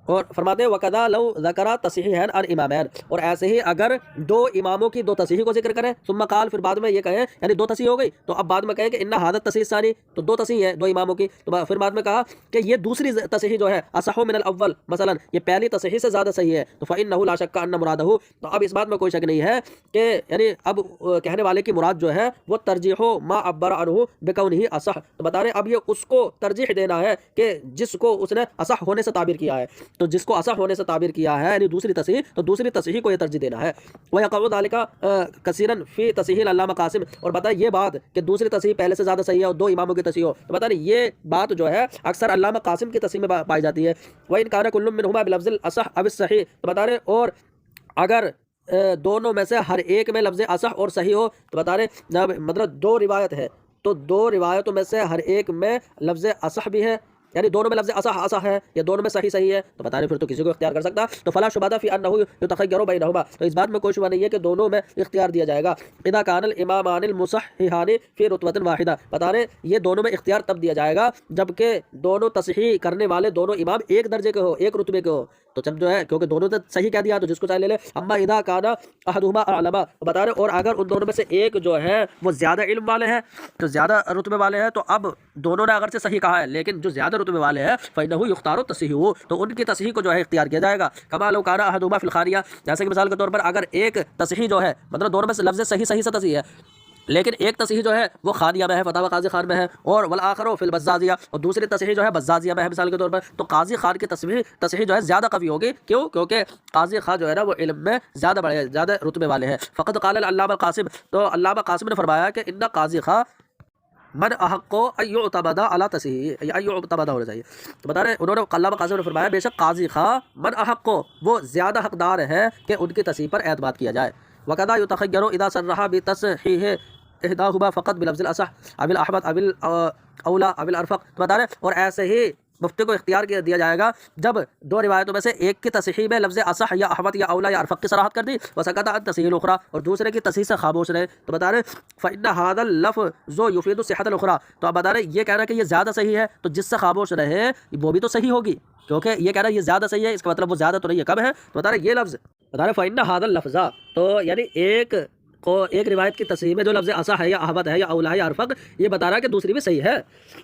اور فرماتے ہیں وَقَذَا لَوْ ذَكَرَ تَصْحِيحًا عَنْ إِمَامَيْنِ، اور ایسے ہی اگر دو اماموں کی دو تصحیح کو ذکر کریں، ثم قال، پھر بعد میں یہ کہیں یعنی دو تصحیح ہو گئی تو اب بعد میں کہیں کہ ان هذا التصحیح الثانی، تو دو تصحیح ہے دو اماموں کی، تو پھر بعد میں کہا کہ یہ دوسری تصحیح جو ہے اصح من الاول، مثلا یہ پہلی تصحیح سے زیادہ صحیح ہے، تو فإنه لا شك ان مراده، تو اب اس بات میں کوئی شک نہیں ہے کہ یعنی اب کہنے والے کی مراد جو ہے وہ ترجیح ما عبر عنه بكونه اصح، تو بتا رہے اب یہ اس کو ترجیح دینا ہے کہ جس کو اس نے اصح ہونے سے تعبیر کیا ہے، تو جس کو اصح ہونے سے تعبیر کیا ہے یعنی دوسری تصحیح، تو دوسری تصحیح کو یہ ترجیح دینا ہے. وَيَقَعُ ذَلِكَ كَثِيرًا فِي تَصْحِيحِ العلامہ قاسم، اور بتا یہ بات کہ دوسری تصحیح پہلے سے زیادہ صحیح ہے اور دو اماموں کی تصحیح ہو، تو بتا یہ بات جو ہے اکثر علامہ قاسم کی تصحیح میں پائی جاتی ہے. وَإِنْ كَانَ كُلٌّ مِّنْهُمَا بِلَفْظِ الْأَصَحِّ أَوِ الصَّحِيحِ، تو بتا رہے اور اگر دونوں میں سے ہر ایک میں لفظ اصح اور صحیح ہو، تو بتا رہے مطلب دو روایت ہے تو دو روایتوں میں سے ہر ایک میں لفظ اصح بھی ہے، یعنی دونوں میں لفظ اصح ہے یا دونوں میں صحیح ہے، تو بتا رہے پھر تو کسی کو اختیار کر سکتا، تو فلا شبہ فی انہ یتخیر بینہما، تو اس بات میں کوئی شبہ نہیں ہے کہ دونوں میں اختیار دیا جائے گا. اذا کان الامامان المصححان فی رتبۃ واحدہ، بتا رہے یہ دونوں میں اختیار تب دیا جائے گا جبکہ دونوں تصحیح کرنے والے دونوں امام ایک درجے کے ہو ایک رتبے کے ہو، تو جب جو ہے کیونکہ دونوں نے صحیح کہہ دیا تو جس کو چاہے لے لے. اما اذا کان احدهما اعلم، بتا رہے اور اگر ان دونوں میں سے ایک جو ہے وہ زیادہ علم والے ہیں تو زیادہ رتبے والے ہیں، تو اب دونوں نے اگرچہ صحیح کہا ہے لیکن جو زیادہ رتبے والے ہیں فإنه يختار التصحیح، تو ان کی تصحیح کو جو ہے اختیار کیا جائے گا. کما لو کان احدهما فی الخاریہ، جیسے کہ مثال کے طور پر اگر ایک تصحیح جو ہے مطلب دونوں میں سے لفظ صحیح سے تصحیح ہے، لیکن ایک تصحیح جو ہے وہ خانیہ میں ہے، فتاوی قاضی خان میں ہے، اور والآخر فی البزازیہ، اور دوسری تصحیح جو ہے بزازیہ میں ہے مثال کے طور پر. تو قاضی خان کی تصحیح جو ہے زیادہ قوی ہوگی. کیوں؟ کیونکہ قاضی خان جو ہے نا وہ علم میں زیادہ بڑے، زیادہ رتبے والے ہیں. فقط قال العلامہ قاسم، تو علامہ قاسم نے فرمایا کہ ان قاضی خان من احق ان یعتمد علی تصحیح، ان یعتمد ہونا چاہیے. تو بتا رہے انہوں نے، علامہ قاسم نے فرمایا بے شک قاضی خان من احق، وہ زیادہ حقدار ہے کہ ان کی تصحیح پر اعتماد کیا جائے. وقضا یتخیر اذا صرح بتصحیح احداہما فقط بلفظ الاصح اب الاحمد اب الاولا اب الارفق. تو بتا رہے اور ایسے ہی مفتی کو اختیار دیا جائے گا جب دو روایتوں میں سے ایک کی تصحیح میں لفظ اصح یا احمد یا اولا یا ارفق کی صراحت کر دی، وسکت عن تصحیح الاخری، اور دوسرے کی تصحیح سے خاموش رہے. تو بتا رہے فإن هذا اللفظ یفید صحت الاخری، تو اب بتا رہے یہ کہہ رہا ہے کہ یہ زیادہ صحیح ہے، تو جس سے خاموش رہے وہ بھی تو صحیح ہوگی، کیونکہ یہ کہہ رہا ہے یہ زیادہ صحیح ہے، اس کا مطلب وہ زیادہ تو نہیں ہے، کم ہے. تو بتا رہے یہ لفظ بتا رہے فإن هذا اللفظ، تو یعنی ایک روایت کی تصحیح میں جو لفظ اصح ہے یا احمد ہے یا اولا ہے یا ارفق، یہ بتا رہا ہے کہ دوسری بھی صحیح ہے.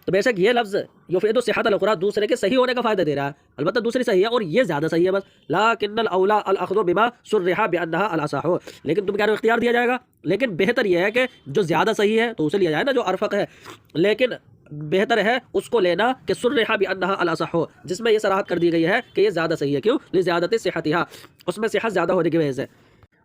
تو بے شک یہ لفظ یفید صحت الاخری دوسرے کے صحیح ہونے کا فائدہ دے رہا ہے، البتہ دوسری صحیح ہے اور یہ زیادہ صحیح ہے بس. لیکن الاولا الاخذ بما صرح بانها الاصح، لیکن تم کہہ رہے ہو اختیار دیا جائے گا، لیکن بہتر یہ ہے کہ جو زیادہ صحیح ہے تو اسے لیا جائے نا جو ارفق ہے، لیکن بہتر ہے اس کو لینا کہ صرح بانها الاصح، جس میں یہ صراحت کر دی گئی ہے کہ یہ زیادہ صحیح ہے. کیوں؟ لزیادت صحتها، اس میں صحت زیادہ ہونے کی وجہ سے.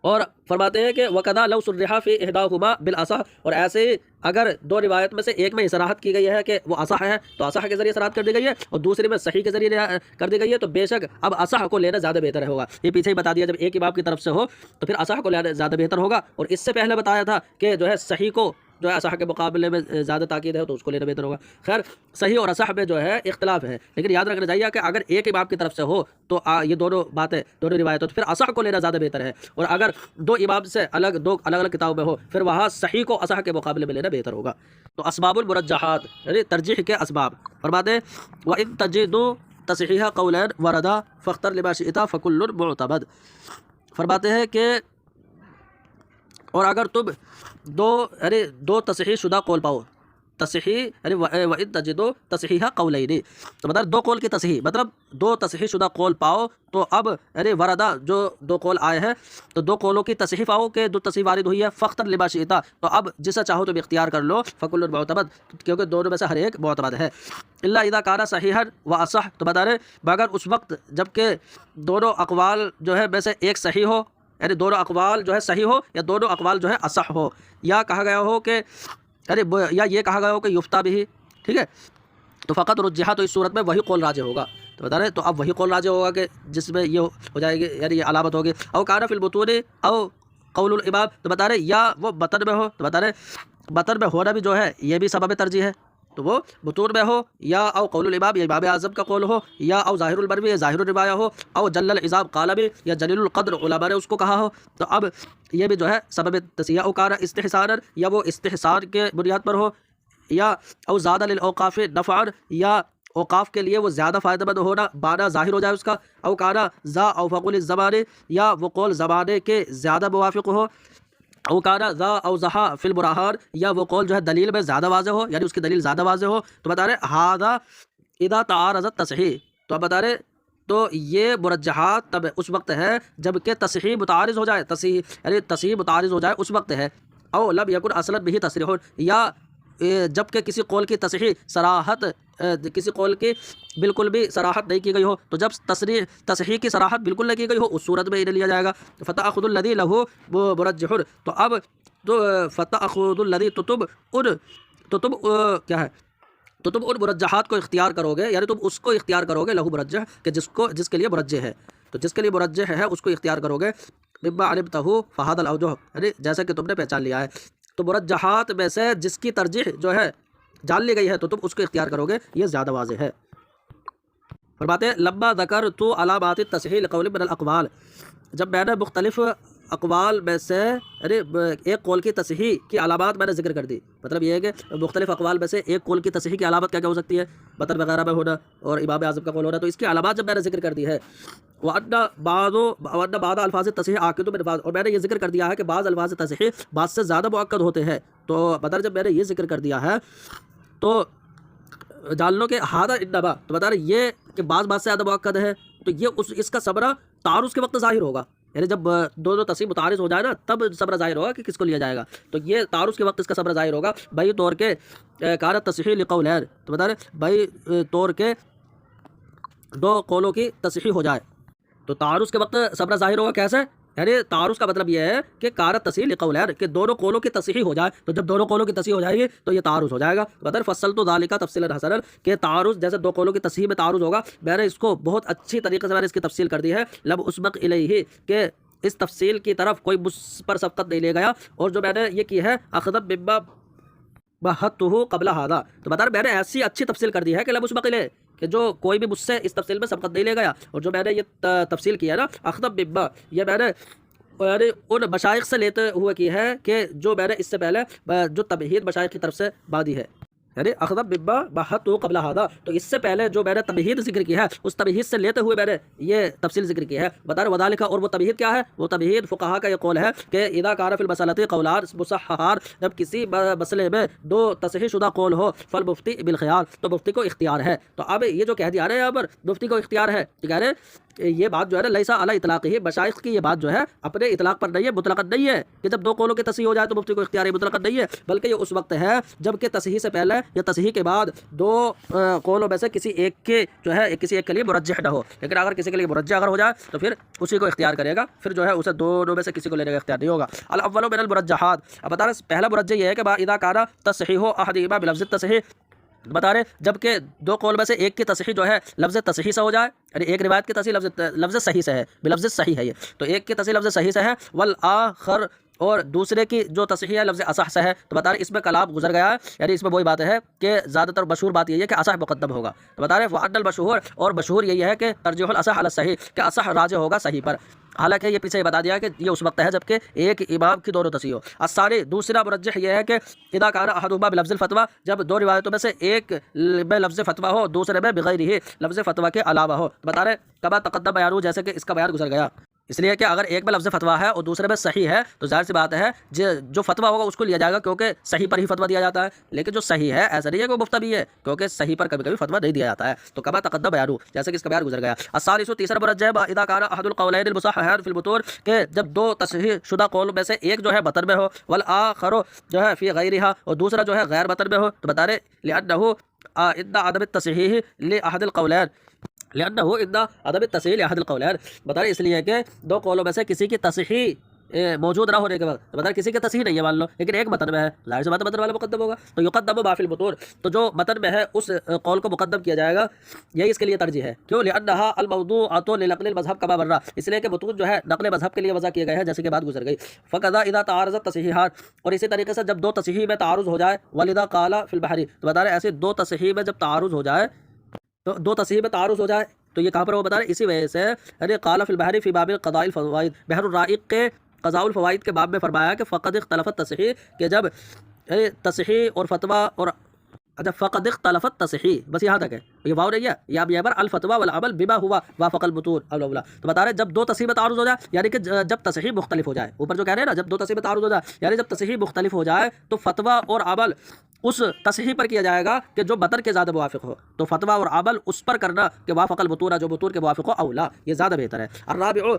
اور فرماتے ہیں کہ وَقَذَا لَوْ صُرِّحَ فِي إِحْدَاهُمَا بِالْأَصَحِ، اور ایسے اگر دو روایت میں سے ایک میں صراحت کی گئی ہے کہ وہ اصح ہے تو اصح کے ذریعے صراحت کر دی گئی ہے، اور دوسری میں صحیح کے ذریعے کر دی گئی ہے، تو بے شک اب اصح کو لینا زیادہ بہتر ہوگا. یہ پیچھے ہی بتا دیا جب ایک امام کی طرف سے ہو تو پھر اصح کو لینا زیادہ بہتر ہوگا، اور اس سے پہلے بتایا تھا کہ جو ہے صحیح کو جو ہے اصح کے مقابلے میں زیادہ تاکید ہے تو اس کو لینا بہتر ہوگا. خیر صحیح اور اصح میں جو ہے اختلاف ہے، لیکن یاد رکھنا چاہیے کہ اگر ایک امام کی طرف سے ہو تو یہ دونوں باتیں دونوں روایتیں تو پھر اصح کو لینا زیادہ بہتر ہے، اور اگر دو امام سے دو الگ الگ کتابوں میں ہو پھر وہاں صحیح کو اصح کے مقابلے میں لینا بہتر ہوگا. تو اسباب المرجحات یعنی ترجیح کے اسباب فرماتے ہیں وَإِن تَجِدُوا تَصْحِيحَ قَوْلَيْنِ وَرَدَا فَاخْتَرْ لِمَا شِئْتَ فَكُلٌّ مُعْتَمَدٌ. فرماتے ہیں کہ اور اگر تم دو تصحیح شدہ قول پاؤ، تصحیح یعنی وَإِن تَجِدُوا تَصْحِيحَ قَوْلَيْنِ، تو مطلب دو قول کی تصحیح، مطلب دو تصحیح شدہ قول پاؤ تو اب یعنی وردا جو دو قول آئے ہیں تو دو قولوں کی تصحیح پاؤ کہ دو تصحیح وارد ہوئی ہے، فختر لما شئت، تو اب جسے چاہو تم اختیار کر لو، فکل معتمد، کیونکہ دونوں میں سے ہر ایک معتمد ہے. الا اذا کان صحیحا و اصح، تو بتا رہے مگر اس وقت جب کہ دونوں اقوال جو ہے میں سے ایک صحیح ہو، یعنی دونوں اقوال جو ہے صحیح ہو یا دونوں اقوال جو ہے اصح ہو، یا کہا گیا ہو کہ یا یہ کہا گیا ہو کہ یفتہ بھی، ٹھیک ہے، تو فقط رجحہ، تو اس صورت میں وہی قول راجح ہوگا. تو بتا رہے تو اب وہی قول راجح ہوگا کہ جس میں یہ ہو جائے گی، یعنی یہ علامت ہوگی. او کان فی البطون او قول الامام، تو بتا رہے یا وہ بطن میں ہو، تو بتا رہے بطن میں ہونا بھی جو ہے یہ بھی سبب ترجیح ہے، تو وہ بطون میں ہو، یا او قول الامام یہ امام اعظم کا قول ہو، یا او ظاہر المروی یہ ظاہر الروایہ ہو، او جل العظام قال بھی یا جلیل القدر علماء نے اس کو کہا ہو، تو اب یہ بھی جو ہے سبب تصحیح. او کان استحسانا، یا وہ استحسان کے بنیاد پر ہو، یا او زاد للاوقاف نفعا، یا اوقاف کے لیے وہ زیادہ فائدہ مند ہونا بانا ظاہر ہو جائے اس کا. او کانا ذا اوفق للزمان، یا وہ قول زمانے کے زیادہ موافق ہو. او کانا ذا اوضح فی البرہان، یا وہ قول جو ہے دلیل میں زیادہ واضح ہو، یعنی اس کی دلیل زیادہ واضح ہو. تو بتا رہے ھذا اذا تعارضت تصحیح، تو اب بتا رہے تو یہ مرجحات تب اس وقت ہے جب کہ تصحیح متعارض ہو جائے، تصحیح یعنی تصحیح متعارض ہو جائے اس وقت ہے. او لم یکن اصلا به تصریح، یا جب کہ کسی قول کی تصحیح صراحت کسی قول کی بالکل بھی صراحت نہیں کی گئی ہو، تو جب تصحیح کی صراحت بالکل نہیں کی گئی ہو اس صورت میں انہیں لیا جائے گا. فتأخذ الذی لہ مرجح، تو اب تو فتأخذ الذی تو تم کیا ہے تو تم ان مرجحات کو اختیار کرو گے، یعنی تم اس کو اختیار کرو گے لہو مرجح کہ جس کے لیے مرجح ہے، تو جس کے لیے مرجح ہے اس کو اختیار کرو گے. مما علمتہ فہذا الاوجہ، یعنی جیسا کہ تم نے پہچان لیا ہے، تو مرجحات میں سے جس کی ترجیح جو ہے جان لی گئی ہے تو تم اس کو اختیار کرو گے، یہ زیادہ واضح ہے. فرماتے ہیں لما ذکرت علامات التصحیح لقول من الاقوال، جب میں نے مختلف اقوال میں سے یعنی ایک قول کی تصحیح کی علامات میں نے ذکر کر دی، مطلب یہ ہے کہ مختلف اقوال میں سے ایک قول کی تصحیح کی علامت کیا کیا ہو سکتی ہے، بطن وغیرہ میں ہونا اور امام اعظم کا قول ہونا، تو اس کی علامات جب میں نے ذکر کر دی ہے. وَأَنَّ بعض الفاظ تصحیح عاقد من بعض، اور میں نے یہ ذکر کر دیا ہے کہ بعض الفاظ تصحیح بعض سے زیادہ مؤکد ہوتے ہیں. تو بدر جب میں نے یہ ذکر کر دیا ہے تو جان لو کہ ہادہ انما، تو بتا رہے یہ کہ بعض سے زیادہ مؤکد ہے، تو یہ اس کا ثمرہ تعارض کے وقت ظاہر ہوگا. یعنی جب دو دو تصحیح متعارض ہو جائے نا تب صبر ظاہر ہوگا کہ کس کو لیا جائے گا. تو یہ تعارض کے وقت اس کا صبر ظاہر ہوگا بھائی طور کے کانت تصحیح لقولین، تو بتا رہے بھائی طور کے دو قولوں کی تصحیح ہو جائے. تو تعارض کے وقت صبر ظاہر ہوگا کیسے؟ یعنی تعارض کا مطلب یہ ہے کہ کانت تصحیح لقولین، کہ دونوں قولوں کی تصحیح ہو جائے. تو جب دونوں قولوں کی تصحیح ہو جائے گی تو یہ تعارض ہو جائے گا. بطر فصل تو ذالک تفصیلا حسنا، کہ تعارض جیسے دو قولوں کی تصحیح میں تعارض ہوگا، میں نے اس کو بہت اچھی طریقے سے میں نے اس کی تفصیل کر دی ہے. لب اسبق الیہ، کہ اس تفصیل کی طرف کوئی مجھ پر سبقت نہیں لے گیا. اور جو میں نے یہ کی ہے اخذب بما بحثہ قبل هذا، تو بتا رہے میں نے ایسی اچھی تفصیل کر دی ہے کہ لب اسبق الیہ، کہ جو کوئی بھی مجھ سے اس تفصیل میں سبقت نہیں لے گیا. اور جو میں نے یہ تفصیل کی ہے نا اخذب بما، یہ میں نے یعنی ان مشائخ سے لیتے ہوئے کی ہے کہ جو میں نے اس سے پہلے جو تمہید مشائخ کی طرف سے باندھی ہے. یعنی اخذب بما بحثہ قبل هذا، تو اس سے پہلے جو میں نے تمہید ذکر کی ہے اس تمہید سے لیتے ہوئے میں نے یہ تفصیل ذکر کی ہے. بتا رہے وذالک، اور وہ تمہید کیا ہے؟ وہ تمہید فقہا کا یہ قول ہے کہ اذا کان فی المسألۃ قولان مصححان، جب کسی مسئلے میں دو تصحیح شدہ قول ہو فالمفتی بالخیار، تو مفتی کو اختیار ہے. تو اب یہ جو کہہ دیا رہے ہیں یہاں پر مفتی کو اختیار ہے، کہہ رہے یہ بات جو ہے نا لیسا علی اطلاق ہی، مشائخ کی یہ بات جو ہے اپنے اطلاق پر نہیں ہے، مطلقاً نہیں ہے کہ جب دو قولوں کی تصحیح ہو جائے تو مفتی کو اختیار ہے، مطلقاً نہیں ہے. بلکہ یہ اس وقت ہے جب کہ تصحیح سے پہلے یا تصحیح کے بعد دو قولوں میں سے کسی ایک کے جو ہے کسی ایک کے لیے مرجح نہ ہو. لیکن اگر کسی کے لیے مرجح اگر ہو جائے تو پھر اسی کو اختیار کرے گا، پھر جو ہے اسے دونوں میں سے کسی کو لینے کا اختیار نہیں ہوگا. الاول من المرجحات، اب بتا رہے پہلا مرجح یہ ہے کہ اذا کان تصحیح احدہما بلفظ التصحیح، بتا رہے جب کہ دو قول میں سے ایک کی تصحیح جو ہے لفظ تصحیح سے ہو جائے، یعنی ایک روایت کی تصحیح لفظ صحیح سے ہے، بلفظ صحیح ہے یہ، تو ایک کی تصحیح لفظ صحیح سے ہے، والآخر اور دوسرے کی جو تصحیح ہے لفظ اصح سے ہے. تو بتا رہے اس میں کلام گزر گیا ہے، یعنی اس میں وہی بات ہے کہ زیادہ تر مشہور بات یہی ہے کہ اصح مقدم ہوگا. تو بتا رہے وعد المشہور، اور مشہور یہی ہے کہ ترجیح الاصح علی الصحیح، کہ اصح راجح ہوگا صحیح پر. حالانکہ یہ پیچھے بتا دیا کہ یہ اس وقت ہے جب کہ ایک امام کی دونوں تصحیح ہو. الثانی، دوسرا مرجح یہ ہے کہ اذا کان احدہما بلفظ الفتوی، جب دو روایتوں میں سے ایک میں لفظ فتوی ہو دوسرے میں بغیرہ، لفظ فتوی کے علاوہ ہو. بتا رہے کما تقدم بیان، جیسے کہ اس کا بیان گزر گیا. اس لیے کہ اگر ایک میں لفظ فتویٰ ہے اور دوسرے میں صحیح ہے تو ظاہر سی بات ہے جو فتویٰ ہوگا اس کو لیا جائے گا، کیونکہ صحیح پر ہی فتویٰ دیا جاتا ہے. لیکن جو صحیح ہے ایسا نہیں ہے کہ وہ مفتبی ہے، کیونکہ صحیح پر کبھی کبھی فتویٰ نہیں دیا جاتا ہے. تو کما تقدم بیان، جیسے کہ اس کا بیان گزر گیا. الثالث، تیسرا مرجح اذا کان احد القولین المصححین فی المتون، کہ جب دو تصحیح شدہ قول میں سے ایک جو ہے متن میں ہو، والآخر جو ہے فی غیرہا، اور دوسرا جو ہے غیر متن میں ہو. تو بتا رہے لأنہ عند عدم التصحیح لأحد القولین، لأنہ عند عدم التصحیح لأحد القولین، بتا رہے اس لیے کہ دو قولوں میں سے کسی کی تصحیح موجود نہ ہونے کے بعد، بتا رہے کسی کی تصحیح نہیں ہے مان لو، لیکن ایک متن میں ہے، ظاہر سی بات ہے متن والا مقدم ہوگا. تو یقدم ما فی المتون، تو جو متن میں ہے اس قول کو مقدم کیا جائے گا، یہی اس کے لیے ترجیح ہے. کیوں؟ لأنہا الموضوعۃ لنقل المذہب کما مر، اس لیے کہ متون جو ہے نقل مذہب کے لیے وضع کیے گئے ہیں جیسے کہ بات گزر گئی. فقضا اذا تعارضت تصحیحان، اور اسی طریقے سے جب دو تصحیح میں تعارض ہو جائے، ولذا قال فی البحر، تو بتا رہے ایسے دو تصحیح میں جب تعارض ہو جائے، تو دو تصحیح میں تعارض ہو جائے تو یہ کہاں پر وہ بتا رہے اسی وجہ سے، یعنی قال فی البحر فی باب قضاء الفوائد، بحر الرائق کے قضاء الفوائد کے باب میں فرمایا کہ فقد اختلفت تصحیح، کہ جب تصحیح اور فتویٰ اور اچھا فقد اختلفت تصحیح، بس یہاں تک ہے، یہ واو نہیں ہے، یا بھی پر الفتویٰ والعمل بما ہوا وافق المتون الاولیٰ. تو بتا رہے جب دو تصحیح میں تعارض ہو جائے، یعنی کہ جب تصحیح مختلف ہو جائے، اوپر جو کہہ رہے ہیں نا جب دو تصحیح میں تعارض ہو جائے، یعنی جب تصحیح مختلف ہو جائے تو فتویٰ اور عمل اس تصحیح پر کیا جائے گا کہ جو متن کے زیادہ موافق ہو. تو فتویٰ اور عمل اس پر کرنا کہ وافق المتون، جو متون کے موافق ہو، اولا، یہ زیادہ بہتر ہے. الرابع،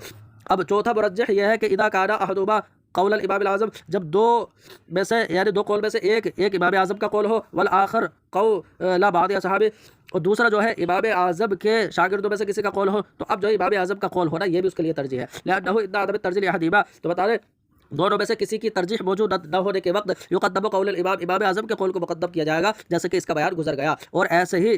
اب چوتھا مرجح یہ ہے کہ اذا کان احدہما قول الامام الاعظم، جب دو میں سے یعنی دو قول میں سے ایک امام اعظم کا قول ہو، والآخر قول بعض اصحابہ، اور دوسرا جو ہے امام اعظم کے شاگردوں میں سے کسی کا قول ہو، تو اب جو امام اعظم کا قول ہونا یہ بھی اس کے لیے ترجیح ہے. لأنہ عند عدم الترجیح لأحدہما، تو بتا رہے دونوں میں سے کسی کی ترجیح موجود نہ ہونے کے وقت یقدم قول الامام، امام اعظم کے قول کو مقدم کیا جائے گا جیسے کہ اس کا بیان گزر گیا. اور ایسے ہی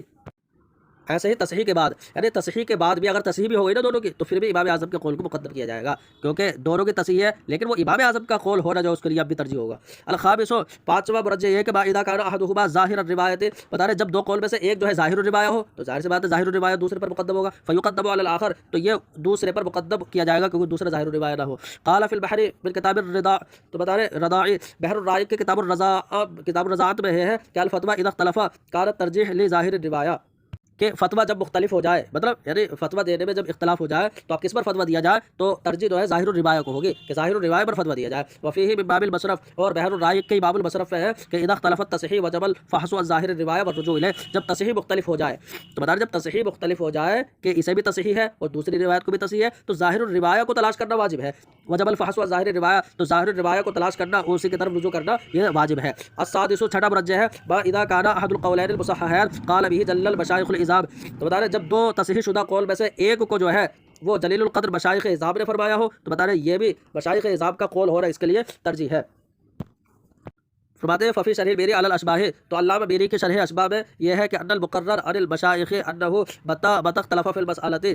تصحیح کے بعد، یعنی تصحیح کے بعد بھی اگر تصحیح بھی ہو گئی نا دونوں کی، تو پھر بھی امام اعظم کے قول کو مقدم کیا جائے گا، کیونکہ دونوں کی تصحیح ہے لیکن وہ امام اعظم کا قول ہونا جو اس کے لیے اب بھی ترجیح ہوگا. الخامس، پانچواں مرجح یہ ہے کہ اذا کان احدہما ظاہر الروایت، بتا رہے جب دو قول میں سے ایک جو ہے ظاہر الروایہ ہو، تو ظاہر سی بات ہے ظاہر الروایہ دوسرے پر مقدم ہوگا، فیقدم علی الاخر، تو یہ دوسرے پر مقدم کیا جائے گا کیونکہ دوسرا ظاہر الروایہ نہ ہو. قال فی البحر من کتاب الرضاع، تو بتا رہے رضاعی بحر الرائق کے کتاب الرضاعت میں ہے کہ الفتویٰ اذا اختلفا کانت ترجیح لظاہر الروایہ، کہ فتویٰ جب مختلف ہو جائے، مطلب یعنی فتویٰ دینے میں جب اختلاف ہو جائے تو اب کس پر فتویٰ دیا جائے، تو ترجیح جو ہے ظاہر الروایہ کو ہوگی کہ ظاہر الروایہ پر فتویٰ دیا جائے۔ وفیہ من باب المصرف، اور بحر الرائق کی باب المصرف ہے کہ اذا اختلفت تصحیح وجب الفحص عن ظاہر الروایہ والرجوع الیہ، جب تصحیح مختلف ہو جائے تو بتا رہے جب تصحیح مختلف ہو جائے کہ اسے بھی تصحیح ہے اور دوسری روایت کو بھی تصحیح ہے تو ظاہر الروایہ کو تلاش کرنا واجب ہے۔ وجب الفحص عن ظاہر الروایہ، تو ظاہر الروایہ کو تلاش کرنا اور اسی کی طرف رجوع کرنا یہ واجب ہے۔ السادس، چھٹا مرجع ہے با اذا کان احد القولین المصححین قال به جل المشایخ العظام، تو بتا رہے جب دو تصحیح شدہ قول میں سے ایک کو جو ہے وہ جلیل القدر مشایخ اعظام نے فرمایا ہو تو بتا رہے یہ بھی مشایخ اعظام کا قول ہو رہا ہے، اس کے لیے ترجیح ہے۔ فرماتے ہیں ففی شرح بیری علی الاشباح، تو علامہ بیری کے شرح اشباح میں یہ ہے کہ ان المقرر عن المشایخ انه بتا اختلف فی المسألہ،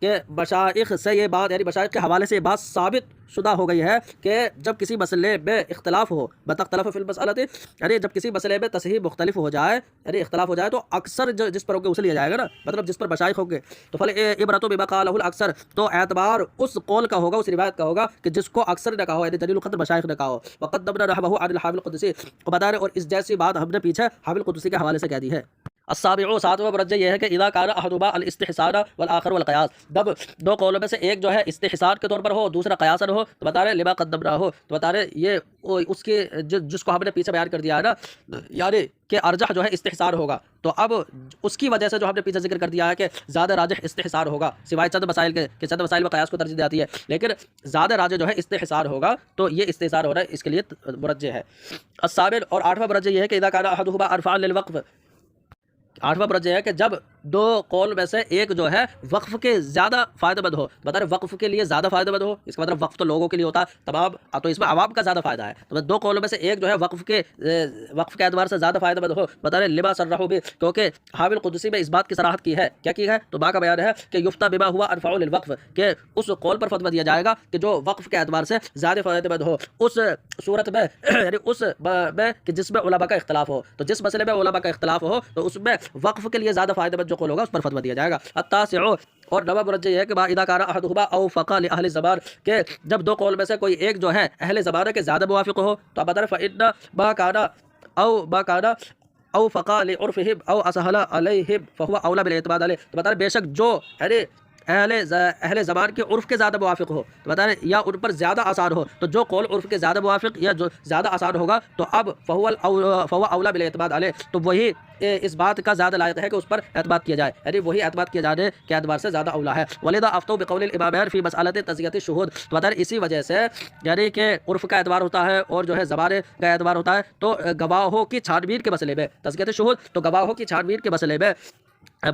کہ مشائخ سے یہ بات یعنی مشائخ کے حوالے سے یہ بات ثابت شدہ ہو گئی ہے کہ جب کسی مسئلے میں اختلاف ہو، بتختلف فی المسألہ یعنی جب کسی مسئلے میں تصحیح مختلف ہو جائے یعنی اختلاف ہو جائے تو اکثر جس پر ہوگے اسے لیا جائے گا نا، مطلب جس پر مشائخ ہوں گے تو فل عبرۃ بما قالہ الاکثر، تو اعتبار اس قول کا ہوگا، اس روایت کا ہوگا کہ جس کو اکثر نے کہا ہو، یعنی جلیل القدر مشائخ نے کہا ہو۔ وقدمنا نحوہ عن الحافظ القدسی، کو بتا رہے اور اس جیسی بات ہم نے پیچھے حافظ القدسی کے حوالے سے کہہ دی ہے۔ السابع، ساتواں مرجع یہ ہے کہ اذا کان احدهما الاستحسان والاخر والقیاس، جب دو قولوں میں سے ایک جو ہے استحسان کے طور پر ہو دوسرا قیاسا ہو تو بتا رہے لما قدمنا ہو، تو بتا رہے یہ اس کی جس کو ہم نے پیچھے بیان کر دیا ہے نا، یعنی کہ ارجح جو ہے استحسان ہوگا، تو اب اس کی وجہ سے جو ہم نے پیچھے ذکر کر دیا ہے کہ زیادہ راجح استحسان ہوگا، سوائے چند مسائل کے کہ چند مسائل میں قیاس کو ترجیح دیتی ہے، لیکن زیادہ راجح جو ہے استحسان ہوگا، تو یہ استحسان ہو رہا ہے، اس کے لیے مرجع ہے۔ الثامن، اور آٹھواں مرجع یہ ہے کہ اذا کان احدهما ارفع للوقف، آٹھواں مرجع ہے کہ جب دو قول میں سے ایک جو ہے وقف کے زیادہ فائدہ مند ہو، بتا رہے وقف کے لیے زیادہ فائدہ مند ہو، اس کا مطلب وقف تو لوگوں کے لیے ہوتا ہے تمام، تو اس میں عوام کا زیادہ فائدہ ہے، تو دو قولوں میں سے ایک جو ہے وقف کے اعتبار سے زیادہ فائدہ مند ہو، بتا رہے لما صرحوا بھی، کیونکہ حافظ القدسی میں اس بات کی صراحت کی ہے، کیا کی ہے، تو با کا بیان ہے کہ یفتیٰ بما ہوا ارفع للوقف، کہ اس قول پر فتویٰ دیا جائے گا کہ جو وقف کے اعتبار سے زیادہ فائدہ مند ہو، اس صورت میں یعنی اس میں کہ جس میں علماء کا اختلاف ہو، تو جس مسئلے میں علماء کا اختلاف ہو تو اس میں وقف کے لیے زیادہ فائدہ مند جو قول ہوگا اس پر فتویٰ دیا جائے گا۔ التاسع، اور نواں مرجع یہ ہے کہ اذا کان احدهما اوفق لاهل الزمان، کہ جب دو قول میں سے کوئی ایک جو ہے اہل زمانہ کے زیادہ موافق ہو تو اب بتا رہے فإن ما كان اوفق لعرفهم او اسهل عليهم فهو اولى بالاعتماد عليه، تو بتا رہے بے شک جو یعنی اہل زبان کے عرف کے زیادہ موافق ہو تو بتا رہے یا ان پر زیادہ آسان ہو، تو جو قول عرف کے زیادہ موافق یا جو زیادہ آسان ہوگا تو اب فهو اولا بالاعتماد علیہ، تو وہی اس بات کا زیادہ لائق ہے کہ اس پر اعتماد کیا جائے، یعنی وہی اعتماد کیا جانے کے اعتبار سے زیادہ اولا ہے۔ ولذا افتوا بقول الامامین فی مسألۃ تزکیۃ الشہود، تو بتا رہے اسی وجہ سے یعنی کہ عرف کا اعتبار ہوتا ہے اور جو ہے زبان کا اعتبار ہوتا ہے، تو گواہوں کی چھان بین کے مسئلے میں تزکیۃ الشہود، تو گواہوں کی چھان بین کے مسئلے میں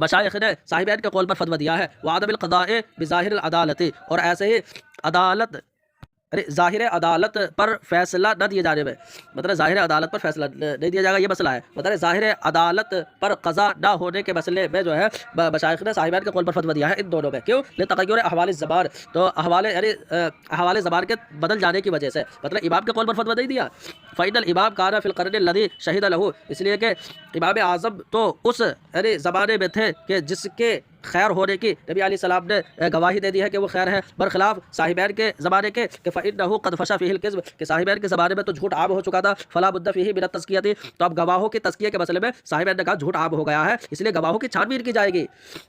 مشائخ نے صاحبین کے قول پر فتویٰ دیا ہے، وعدم القضاء بظاہر العدالت، اور ایسے ہی عدالت ظاہر عدالت پر فیصلہ نہ دیے جانے میں، مطلب ظاہر عدالت پر فیصلہ نہیں دیا جائے گا یہ مسئلہ ہے، مطلب ظاہر عدالت پر قضا نہ ہونے کے مسئلے میں جو ہے مشائخ نے صاحبین کے قول پر فتویٰ دیا ہے ان دونوں میں، کیوں لتغیر احوال الزبان، تو احوال یعنی احوال زبان کے بدل جانے کی وجہ سے، مطلب امام کے قول پر فتویٰ نہیں دیا، فإن الامام کان فی القرن الذی شہد لہ، اس لیے کہ امام اعظم تو اس یعنی زمانے میں تھے کہ جس کے خیر ہونے کی نبی علیہ السلام نے گواہی دے دی ہے کہ وہ خیر ہے، برخلاف صاحبین کے زمانے کے کہ فإنہ قد فشا فیہ الکذب، کہ صاحبین کے زمانے میں تو جھوٹ عام ہو چکا تھا، فلا بد فیہ من التزکیۃ، تو اب گواہوں کے تزکیے کے مسئلے میں صاحبین نے کہا جھوٹ عام ہو گیا ہے اس لیے گواہوں کی چھان بین کی جائے گی،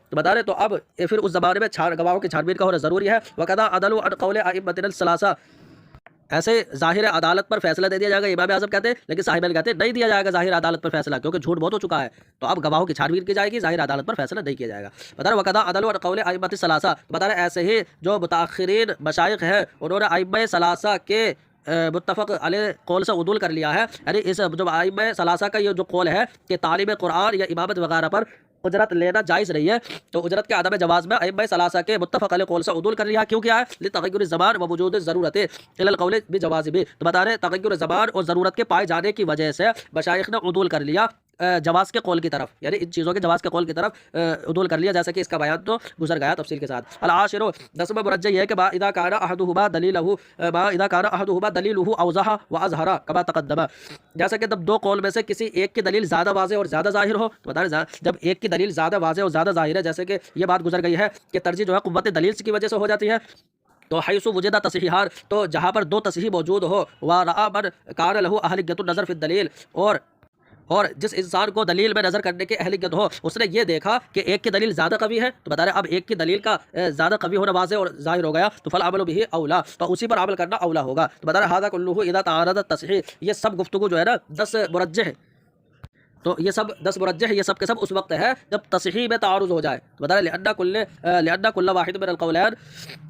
تو بتا رہے تو اب پھر اس زمانے میں گواہوں کی چھان بین کا ہونا ضروری ہے۔ وکذا عدلوا عن قول ائمتنا الثلاثہ، ایسے ظاہر عدالت پر فیصلہ دے دیا جائے گا امام اعظم کہتے ہیں، لیکن صاحبین کہتے ہیں نہیں دیا جائے گا ظاہر عدالت پر فیصلہ کیونکہ جھوٹ بہت ہو چکا ہے، تو اب گواہوں کی چھان بین کی جائے گی، ظاہر عدالت پر فیصلہ نہیں کیا جائے گا۔ بتا رہے وقضا عدل اور قول ائمۃ الثلاثہ، بتا رہے ایسے ہی جو متاخرین مشائخ ہیں انہوں نے ائمہ ثلاثہ کے متفق علیہ قول سے عدول کر لیا ہے، یعنی اس جو ائمہ ثلاثہ کا یہ جو قول ہے کہ تعلیم قرآن یا امامت وغیرہ پر اجرت لینا جائز نہیں ہے، تو اجرت کے عدم جواز میں ائمہ ثلاثہ کے متفق علیہ قول سے عدول کر لیا، کیوں کیا ہے لتغیر الزمان و وجود ضرورت الی القول بجواز بھی، تو بتا رہے تغیر زمان اور ضرورت کے پائے جانے کی وجہ سے مشائخ نے عدول کر لیا جواز کے قول کی طرف، یعنی ان چیزوں کے جواز کے قول کی طرف عدول کر لیا، جیسا کہ اس کا بیان تو گزر گیا تفصیل کے ساتھ۔ العاشر، دسواں مرجع یہ ہے کہ اذا کان احدهما دلیلہ اوضح واظہر کما تقدم، جیسا کہ جب دو قول میں سے کسی ایک کی دلیل زیادہ واضح اور زیادہ ظاہر ہو، تو بتا رہے جب ایک کی دلیل زیادہ واضح اور زیادہ ظاہر ہے، جیسے کہ یہ بات گزر گئی ہے کہ ترجیح جو ہے قوت دلیل کی وجہ سے ہو جاتی ہے، تو حیث وجد تصحیحان، تو جہاں پر دو تصحیح موجود ہو، ورأى من کان له اہلیت النظر فی الدلیل، اور جس انسان کو دلیل میں نظر کرنے کی اہلیت ہو، اس نے یہ دیکھا کہ ایک کی دلیل زیادہ قوی ہے، تو بتا رہے اب ایک کی دلیل کا زیادہ قوی ہونا واضح اور ظاہر ہو گیا، تو فالعمل به اولا، تو اسی پر عمل کرنا اولا ہوگا۔ تو بتا رہے ھذا کلہ اذا تعارض التصحیح، یہ سب گفتگو جو ہے نا 10 مرجح، تو یہ سب 10 مرجح یہ سب کے سب اس وقت ہے جب تصحیح میں تعارض ہو جائے۔ تو بتا رہے لأن كل واحد من القولین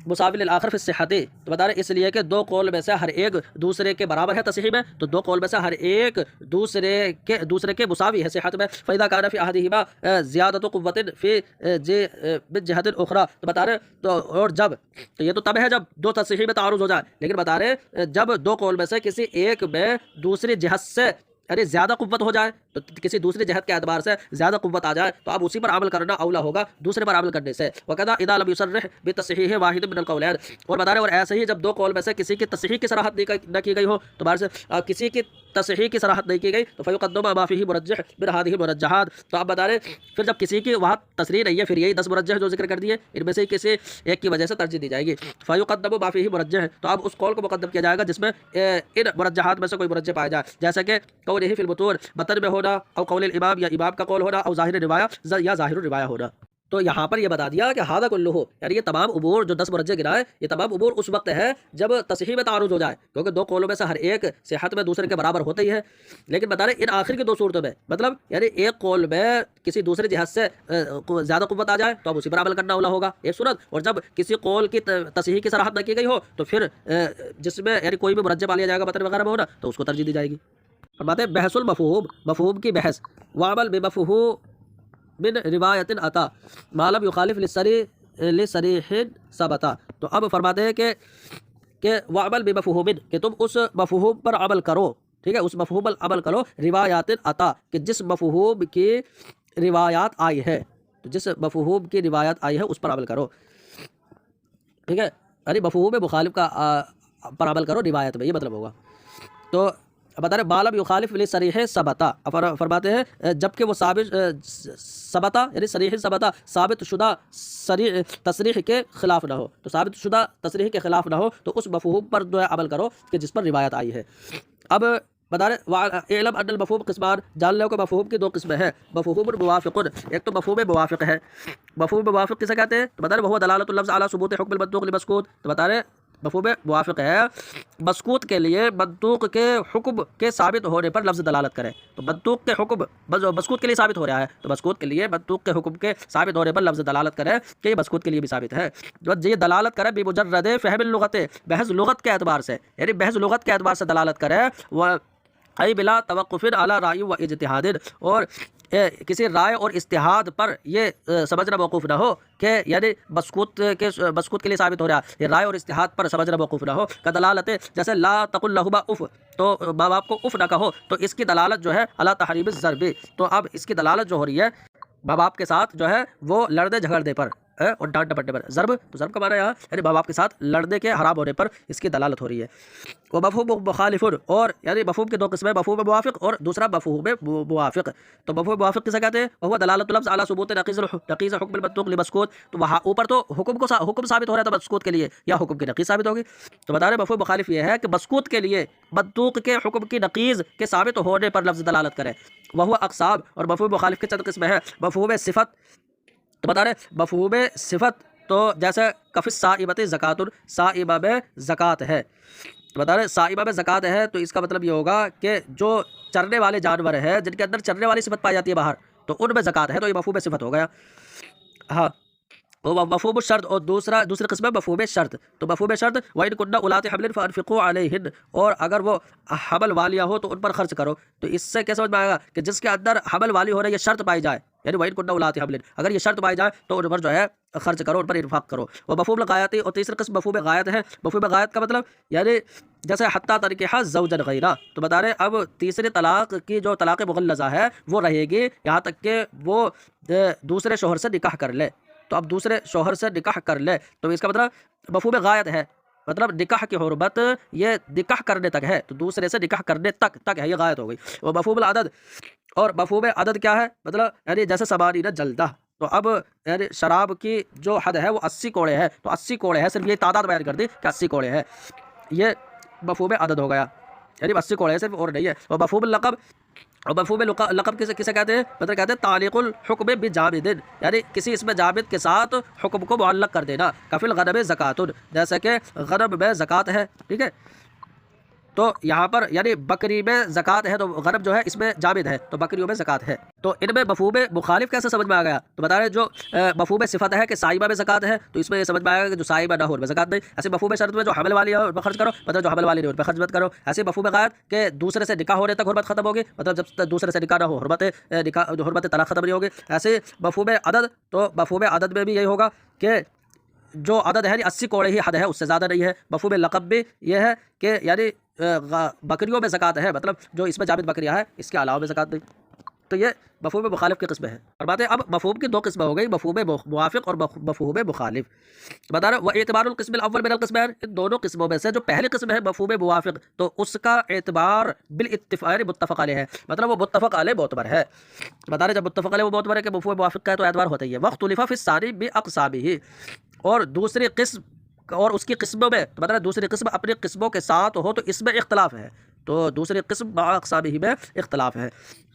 مساو للآخر فی الصحۃ، تو بتا رہے اس لیے کہ دو قول میں سے ہر ایک دوسرے کے برابر ہے تصحیح میں، تو دو قول میں سے ہر ایک دوسرے کے مساوی ہے صحت میں۔ فإذا كان في أحدهما زیادۃ قوۃ فی جہۃ اخرى، تو بتا رہے تو اور جب، تو یہ تو تب ہے جب دو تصحیح میں تعارض ہو جائے، لیکن بتا رہے جب دو قول میں سے کسی ایک میں دوسری جہت سے یعنی زیادہ قوت ہو جائے، تو کسی دوسری جہت کے اعتبار سے زیادہ قوت آ جائے، تو اب اسی پر عمل کرنا اولا ہوگا دوسرے پر عمل کرنے سے۔ وکذا اذا لم يصرح بتصحیح واحد من القولین، اور بتا رہے اور ایسے ہی جب دو قول میں سے کسی کی تصحیح کی صراحت نہ کی گئی ہو، تو بار سے کسی کی تصحیح کی صراحت نہیں کی گئی، تو فیقدم ما فیہ مرجح من هذه المرجحات، تو اب بتا رہے پھر جب کسی کی وہاں تصریح نہیں ہے، پھر یہی 10 مرجح جو ذکر کر دیے ان میں سے کسی ایک کی وجہ سے ترجیح دی جائے گی۔ فیقدم ما فیہ مرجح، تو اب اس قول کو مقدم کیا جائے گا جس میں ان مرجحات میں سے کوئی مرجح پایا جائے، جیسا کہ قولہ فی المتون، متن میں ہونا، او قول الامام یا امام کا قول ہونا، او ظاہر روایہ یا ظاہر الروایہ ہونا۔ تو یہاں پر یہ بتا دیا کہ ھذا کلہ، یعنی یہ تمام امور جو 10 مرجح گرائے، یہ تمام امور اس وقت ہے جب تصحیح میں تعارض ہو جائے، کیونکہ دو قولوں میں سے ہر ایک صحت میں دوسرے کے برابر ہوتا ہی ہے، لیکن بتا رہے ان آخر کی دو صورتوں میں، مطلب یعنی ایک قول میں کسی دوسری جہت سے زیادہ قوت آ جائے تو اب اسی پر عمل کرنا اولا ہوگا، ایک صورت، اور جب کسی قول کی تصحیح کی صراحت نہ کی گئی ہو تو پھر جس میں یعنی کوئی بھی مرجح پا لیا جائے گا متن وغیرہ میں ہونا، تو اس کو ترجیح دی جائے گی۔ فرماتے ہیں بحث المفہوم، مفہوم کی بحث، وعمل بمفہوم من روایت اتا ما لم یخالف لصریح ثبت، تو اب فرماتے ہیں کہ وعمل بمفہوم، کہ تم اس مفہوم پر عمل کرو، ٹھیک ہے، اس مفہوم پر عمل کرو، روایات اتا، کہ جس مفہوم کی روایات آئی ہے، تو جس مفہوم کی روایات آئی ہے اس پر عمل کرو، ٹھیک ہے، یعنی مفہوم مخالف کا پر عمل کرو روایت میں، یہ مطلب ہوگا۔ تو بتا رہے مالم یخالف لصریح ثبتا، فرماتے ہیں جبکہ وہ ثبتا یعنی صریح ثبتا، ثابت شدہ تصریح کے خلاف نہ ہو، تو ثابت شدہ تصریح کے خلاف نہ ہو تو اس مفہوم پر جو ہے عمل کرو کہ جس پر روایت آئی ہے۔ اب بتا رہے اعلم ان المفہوم قسمان، جان لو کہ مفہوم کی دو قسمیں ہیں، مفہوم موافق، ایک تو مفہوم موافق ہے، مفہوم موافق کسے کہتے ہیں؟ تو بتا رہے وہ دلالت اللفظ علی ثبوت حکم المنطوق لمسکوت، تو بتا رہے مفہوم موافق ہے مسکوت کے لیے منطوق کے حکم کے ثابت ہونے پر لفظ دلالت کرے، تو منطوق کے حکم مسکوت کے لیے ثابت ہو رہا ہے، تو مسکوت کے لیے منطوق کے حکم کے ثابت ہونے پر لفظ دلالت کرے کہ یہ مسکوت کے لیے بھی ثابت ہے، جو یہ دلالت کرے بمجرد فہم اللغت، بحث لغت کے اعتبار سے، یعنی بحث لغت کے اعتبار سے دلالت کرے، وہ ای بلا توقف علی رائے و اجتہاد، اور کسی رائے اور اجتہاد پر یہ سمجھنا موقوف نہ ہو کہ یعنی مسکوت کے لیے ثابت ہو رہا ہے، یہ رائے اور اجتہاد پر سمجھنا موقوف نہ ہو، کا دلالت جیسے لا تقل لہما اف، تو ماں باپ کو اف نہ کہو، تو اس کی دلالت جو ہے علی تحریم الضرب، تو اب اس کی دلالت جو ہو رہی ہے ماں باپ کے ساتھ جو ہے وہ لڑنے جھگڑنے پر اور ڈانٹ ڈپٹنے پر، ضرب، تو ضرب کا معنی یہاں یعنی ماں باپ کے ساتھ لڑنے کے حرام ہونے پر اس کی دلالت ہو رہی ہے۔ وہ مفہوم مخالف، اور یعنی مفہوم کے دو قسمیں، مفہوم موافق اور دوسرا مفہوم موافق، تو مفہوم موافق کسے کہتے ہیں؟ وہ دلالت اللفظ علی ثبوت نقیض حکم المنطوق لمسکوت، تو وہاں اوپر تو حکم ثابت ہو رہا تھا مسکوت کے لیے یا حکم کی نقیض ثابت ہوگی، تو بتا رہے مفہوم مخالف یہ ہے کہ مسکوت کے لیے منطوق کے حکم کی نقیض کے ثابت ہونے پر لفظ دلالت کرے، وہ اقسام، اور مفہوم مخالف کے چند قسمیں ہیں، مفہوم صفت، تو بتا رہے مفہوم صفت تو جیسے کفِ صائبۃ زکوٰۃ، صائبہ میں زکوٰۃ ہے، تو بتا رہے صائبہ میں زکوٰۃ ہے، تو اس کا مطلب یہ ہوگا کہ جو چرنے والے جانور ہیں جن کے اندر چرنے والی صفت پائی جاتی ہے باہر، تو ان میں زکوٰۃ ہے، تو یہ مفہوم صفت ہو گیا۔ ہاں وہ مفہوم الشرط، اور دوسری قسم ہے مفہوم شرط، تو مفہوم شرط وَإِن كُنَّ أُولَاتِ حَمْلٍ فَأَنفِقُوا عَلَيْهِنَّ، اور اگر وہ حمل والیاں ہو تو ان پر خرچ کرو، تو اس سے کیا سمجھ میں آئے گا کہ جس کے اندر حمل والی ہو رہی ہے یہ شرط پائی جائے، یعنی وَإِن كُنَّ أُولَاتِ حَمْلٍ، اگر یہ شرط پائی جائے تو ان پر جو ہے خرچ کرو، ان پر انفاق کرو۔ وہ مفہوم الغایتی، اور تیسری قسم مفہوم غایت ہے، مفہوم غایت کا مطلب یعنی جیسے حتیٰ تنکحا زوجا غیرہ، تو بتا رہے اب تیسری طلاق کی جو طلاق مغلظہ ہے وہ رہے گی یہاں تک کہ وہ دوسرے شوہر سے نکاح کر لے، تو اب دوسرے شوہر سے نکاح کر لے تو اس کا مطلب مفہوم غایت ہے، مطلب نکاح کی حرمت یہ نکاح کرنے تک ہے، تو دوسرے سے نکاح کرنے تک ہے، یہ غایت ہو گئی۔ وہ مفہوم العدد، اور مفہوم عدد کیا ہے؟ مطلب یعنی جیسے 80 جلدہ، تو اب یعنی شراب کی جو حد ہے وہ 80 کوڑے ہے، تو 80 کوڑے ہے، صرف یہ تعداد بیان کر دی کہ 80 کوڑے ہے، یہ مفہوم عدد ہو گیا، یعنی 80 کوڑے ہے صرف اور نہیں ہے۔ اور مفہوم اللقب، اور مفہوم لقب کسے کہتے ہیں؟ مطلب کہتے ہیں تعلیق الحکم بجامد، یعنی کسی اسم جامد کے ساتھ حکم کو معلق کر دینا، کفل غنم زکات، جیسا کہ غنم میں زکوٰۃ ہے، ٹھیک ہے، تو یہاں پر یعنی بکری میں زکوٰۃ ہے، تو غنم جو ہے اس میں جامد ہے، تو بکریوں میں زکوٰۃ ہے۔ تو ان میں مفہوم مخالف کیسے سمجھ میں آ گیا؟ تو بتا رہے جو مفہوم صفت ہے کہ سائبہ میں زکوٰۃ ہے، تو اس میں یہ سمجھ میں آئے گا کہ جو سائبہ نہ ہو ان میں زکوٰۃ نہیں۔ ایسے مفہوم شرط میں جو حمل والی ہے ان پہ خرچ کرو، مطلب جو حمل والی نہیں ان پہ خرچ مت کرو۔ ایسے مفہوم غایت کہ دوسرے سے نکاح ہونے تک حرمت ختم ہوگی، مطلب جب تک دوسرے سے نکاح نہ ہو حرمت طلاق ختم نہیں ہوگی۔ ایسے مفہوم عدد، تو مفہوم عدد میں بھی یہی ہوگا کہ جو عدد ہے 80 کوڑے ہی حد ہے، اس سے زیادہ نہیں ہے۔ مفہوم لقب بھی یہ ہے کہ یعنی بکریوں میں زکوٰۃ ہے، مطلب جو اس میں جامد بکریاں ہیں اس کے علاوہ میں زکوٰۃ نہیں۔ تو یہ مفہوم مخالف کی قسمیں ہیں۔ اور باتیں اب مفہوم کی دو قسمیں ہو گئی، مفہوم موافق اور مفہوم مخالف۔ بتا رہا وہ اعتبار القسم الاول من القسمین، ان دونوں قسموں میں سے جو پہلی قسم ہے مفہوم موافق، تو اس کا اعتبار بالاتفاق متفق علیہ ہے، مطلب وہ متفق علیہ معتبر ہے۔ بتا رہے جب متفق علیہ وہ معتبر ہے کہ مفہوم موافق کا ہے تو اعتبار ہوتا ہی ہے۔ واختلف فی الثانی باقسامہ، اور دوسری قسم اور اس کی قسموں میں، تو مطلب دوسری قسم اپنی قسموں کے ساتھ ہو تو اس میں اختلاف ہے، تو دوسری قسم باقسامہ میں اختلاف ہے۔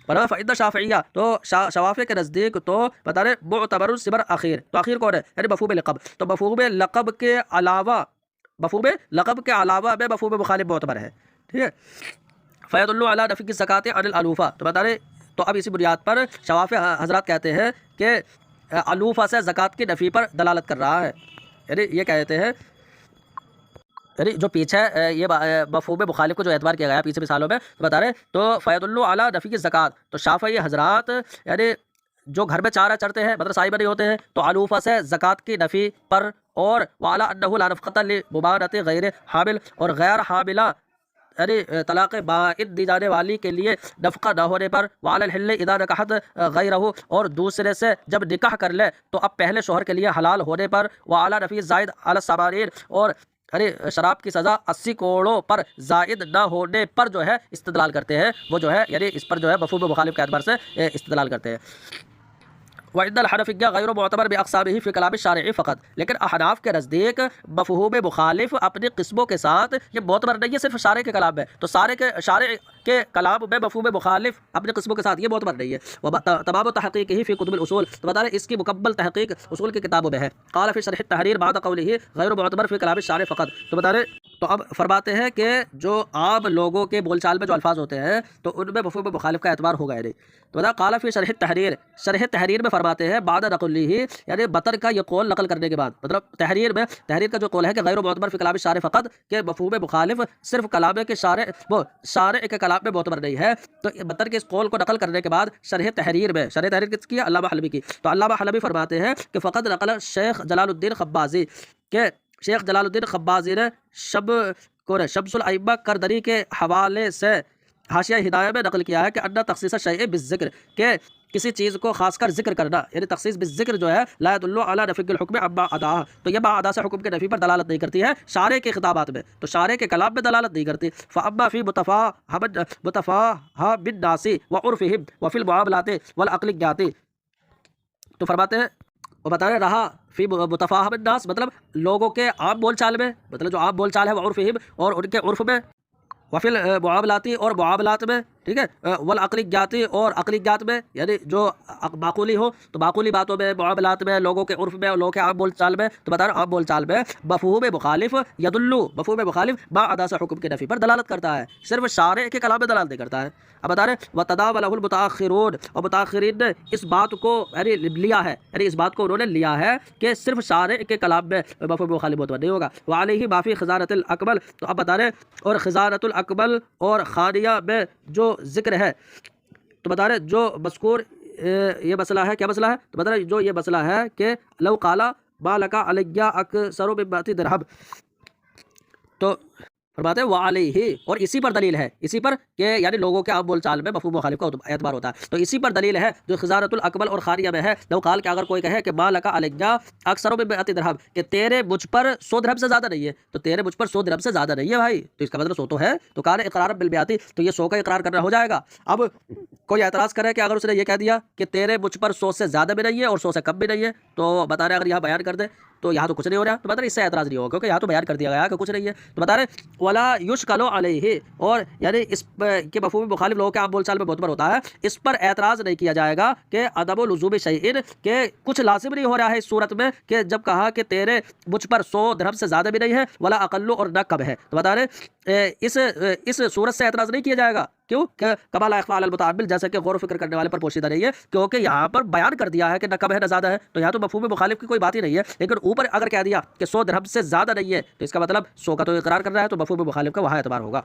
فإن شافعیہ، تو شوافع کے نزدیک تو بتا رہے معتبر صبر اخیر، تو اخیر کون ہے؟ یعنی مفہوم لقب، تو مفہوم لقب کے علاوہ میں مفہوم مخالف معتبر ہے، ٹھیک ہے۔ فیدل علی نفی الزکوٰۃ عن الالوفہ، تو بتا رہے تو اب اسی بنیاد پر شوافع حضرات کہتے ہیں کہ الوفہ سے زکوٰۃ کی نفی پر دلالت کر رہا ہے، یعنی یہ کہتے ہیں، یعنی جو پیچھے یہ مفہوم مخالف کو جو اعتبار کیا گیا پیچھے مثالوں میں، تو بتا رہے تو فید اللہ علی نفی الزکوٰۃ، تو شافعی حضرات یعنی جو گھر میں چارہ چرتے ہیں مطلب صاحبہ نہیں ہوتے ہیں، تو علوفہ سے زکوٰۃ کی نفی پر، اور وعلی انہ لا نفقۃ لمبارۃ غیر حامل، اور غیر حاملہ یعنی طلاق بائن دی جانے والی کے لیے نفقہ نہ ہونے پر، وعلی الحل اذا نکحت غیرہ، اور دوسرے سے جب نکاح کر لے تو اب پہلے شوہر کے لیے حلال ہونے پر، وعلی نفی الزائد علی الثمانین، اور شراب کی سزا 80 کوڑوں پر زائد نہ ہونے پر جو ہے استدلال کرتے ہیں، وہ جو ہے یعنی اس پر جو ہے مفہوم مخالف کے اعتبار سے استدلال کرتے ہیں۔ وعند الحنفیہ غیر معتبر باقسامہ فی کلام الشارع فقط، لیکن احناف کے نزدیک مفہوم مخالف اپنی قسموں کے ساتھ یہ معتبر نہیں ہے صرف شارع کے کلام میں، تو شارع کے کلام میں مفہوم مخالف اپنی قسموں کے ساتھ یہ معتبر نہیں ہے۔ تمام تحقیق ہی فی کتب الاصول، تو بتا رہے اس کی مکمل تحقیق اصول کی کتابوں میں ہے۔ قال فی شرح التحریر بعد قولہ غیر معتبر فی کلام الشارع فقط، تو بتا رہے تو اب فرماتے ہیں کہ جو عام لوگوں کے بول چال میں جو الفاظ ہوتے ہیں تو ان میں مفہوم مخالف کا اعتبار ہوگا نہیں۔ تو بتا قال فی شرح التحریر، شرح تحریر میں فرماتے ہیں بعد نقلہ، یعنی بطر کا یہ قول نقل کرنے کے بعد، مطلب تحریر کا جو قول ہے کہ غیر معتبر فی کلام الشارع فقط، کہ مفہوم مخالف صرف کلام کے شارع کے کلام میں معتبر نہیں ہے، تو بطر کے اس قول کو نقل کرنے کے بعد شرح تحریر کس کی؟ علامہ حلبی کی، تو علامہ حلبی فرماتے ہیں کہ فقط نقل شیخ جلال الدین خبازی، کہ شیخ جلال الدین خبازی نے شمس الائمہ کردری کے حوالے سے حاشیہ ہدایہ میں نقل کیا ہے کہ ان تخصیص الشیء بالذکر، کہ کسی چیز کو خاص کر ذکر کرنا، یعنی تخصیص بالذکر جو ہے لا يدل علی نفی الحکم عما عداہ، تو یہ ما عدا سے حکم کے نفی پر دلالت نہیں کرتی ہے شارع کے خطابات میں، تو شارع کے کلام میں دلالت نہیں کرتی۔ فاما فی متفاہم بالناس وعرفہم وفی المعاملات والعقلیات، تو فرماتے ہیں وہ بتا رہے رہا فی متفاہم الناس، مطلب لوگوں کے عام بول چال میں، مطلب جو عام بول چال ہے وہ عرفہم اور ان کے عرف میں، وفی المعاملاتی اور معاملات میں، ٹھیک ہے، والعقلیاتی اور عقلیات میں، یعنی جو معقولی ہو تو معقولی باتوں میں، معاملات میں، لوگوں کے عرف میں اور لوگوں کے عام بول چال میں، تو بتا رہا عام بول چال میں مفہوم مخالف مفہوم مخالف ما عدا سے حکم کے نفی پر دلالت کرتا ہے، صرف شارع کے کلام میں دلالت نہیں کرتا ہے۔ اب بتا رہے وتداولہ المتاخرون، اور متاخرین نے اس بات کو یعنی لیا ہے، یعنی اس بات کو انہوں نے لیا ہے کہ صرف شارع کے کلام میں مفہوم مخالف معتبر نہیں ہوگا۔ وعلیہ ما فی خزانۃ الاکمل، تو اب بتا رہے اور خزانۃ الاکمل اور خانیہ میں جو ذکر ہے، تو بتا رہے جو مذکور یہ مسئلہ ہے، کیا مسئلہ ہے؟ تو بتا رہے جو یہ مسئلہ ہے کہ لو قال ما لک علی اکثر من 100 درہم، تو فرماتے ہیں وعلیہ، اور اسی پر دلیل ہے، اسی پر کہ یعنی لوگوں کے عام بول چال میں مفہوم مخالف کا اعتبار ہوتا ہے، تو اسی پر دلیل ہے جو خزانۃ الاکمل اور خانیہ میں ہے، لو قال کہ اگر کوئی کہے کہ ما لک علی اکثر من 100 درہم، کہ تیرے مجھ پر 100 درہم سے زیادہ نہیں ہے، تو تیرے مجھ پر 100 درہم سے زیادہ نہیں ہے بھائی، تو اس کا مطلب 100 تو ہے، تو کان اقرار بالمیات، تو یہ 100 کا اقرار کرنا ہو جائے گا۔ اب کوئی اعتراض کرے کہ اگر اس نے یہ کہہ دیا کہ تیرے مجھ پر 100 سے زیادہ بھی نہیں ہے اور 100 سے کم بھی نہیں ہے، تو بتا رہے اگر یہاں بیان کر دے تو یہاں تو کچھ نہیں ہو رہا، تو بتا رہے اس سے اعتراض نہیں ہوگا کیونکہ یہاں تو بیان کر دیا گیا کہ کچھ نہیں ہے. تو بتا رہے ولا یشکل علیہ، اور یعنی اس کے مفہوم مخالف لوگوں کے عام بول چال میں معتبر ہوتا ہے، اس پر اعتراض نہیں کیا جائے گا کہ عدم لزوم شیء، کہ کچھ لازم نہیں ہو رہا ہے اس صورت میں کہ جب کہا کہ تیرے مجھ پر 100 درہم سے زیادہ بھی نہیں ہے، ولا اقل، اور نہ کم ہے. تو بتا رہے اس صورت سے اعتراض نہیں کیا جائے گا. کیوں کہ کما لا یخفی علی المتأمل، جیسے کہ غور و فکر کرنے والے پر پوشیدہ نہیں ہے، کیونکہ یہاں پر بیان کر دیا ہے کہ نہ کم ہے نہ زیادہ ہے، تو یہاں تو مفہوم مخالف کی کوئی بات ہی نہیں ہے. لیکن اوپر اگر کہہ دیا کہ 100 درہم سے زیادہ نہیں ہے، تو اس کا مطلب 100 کا تو اقرار کر رہا ہے، تو مفہوم مخالف کا وہاں اعتبار ہوگا.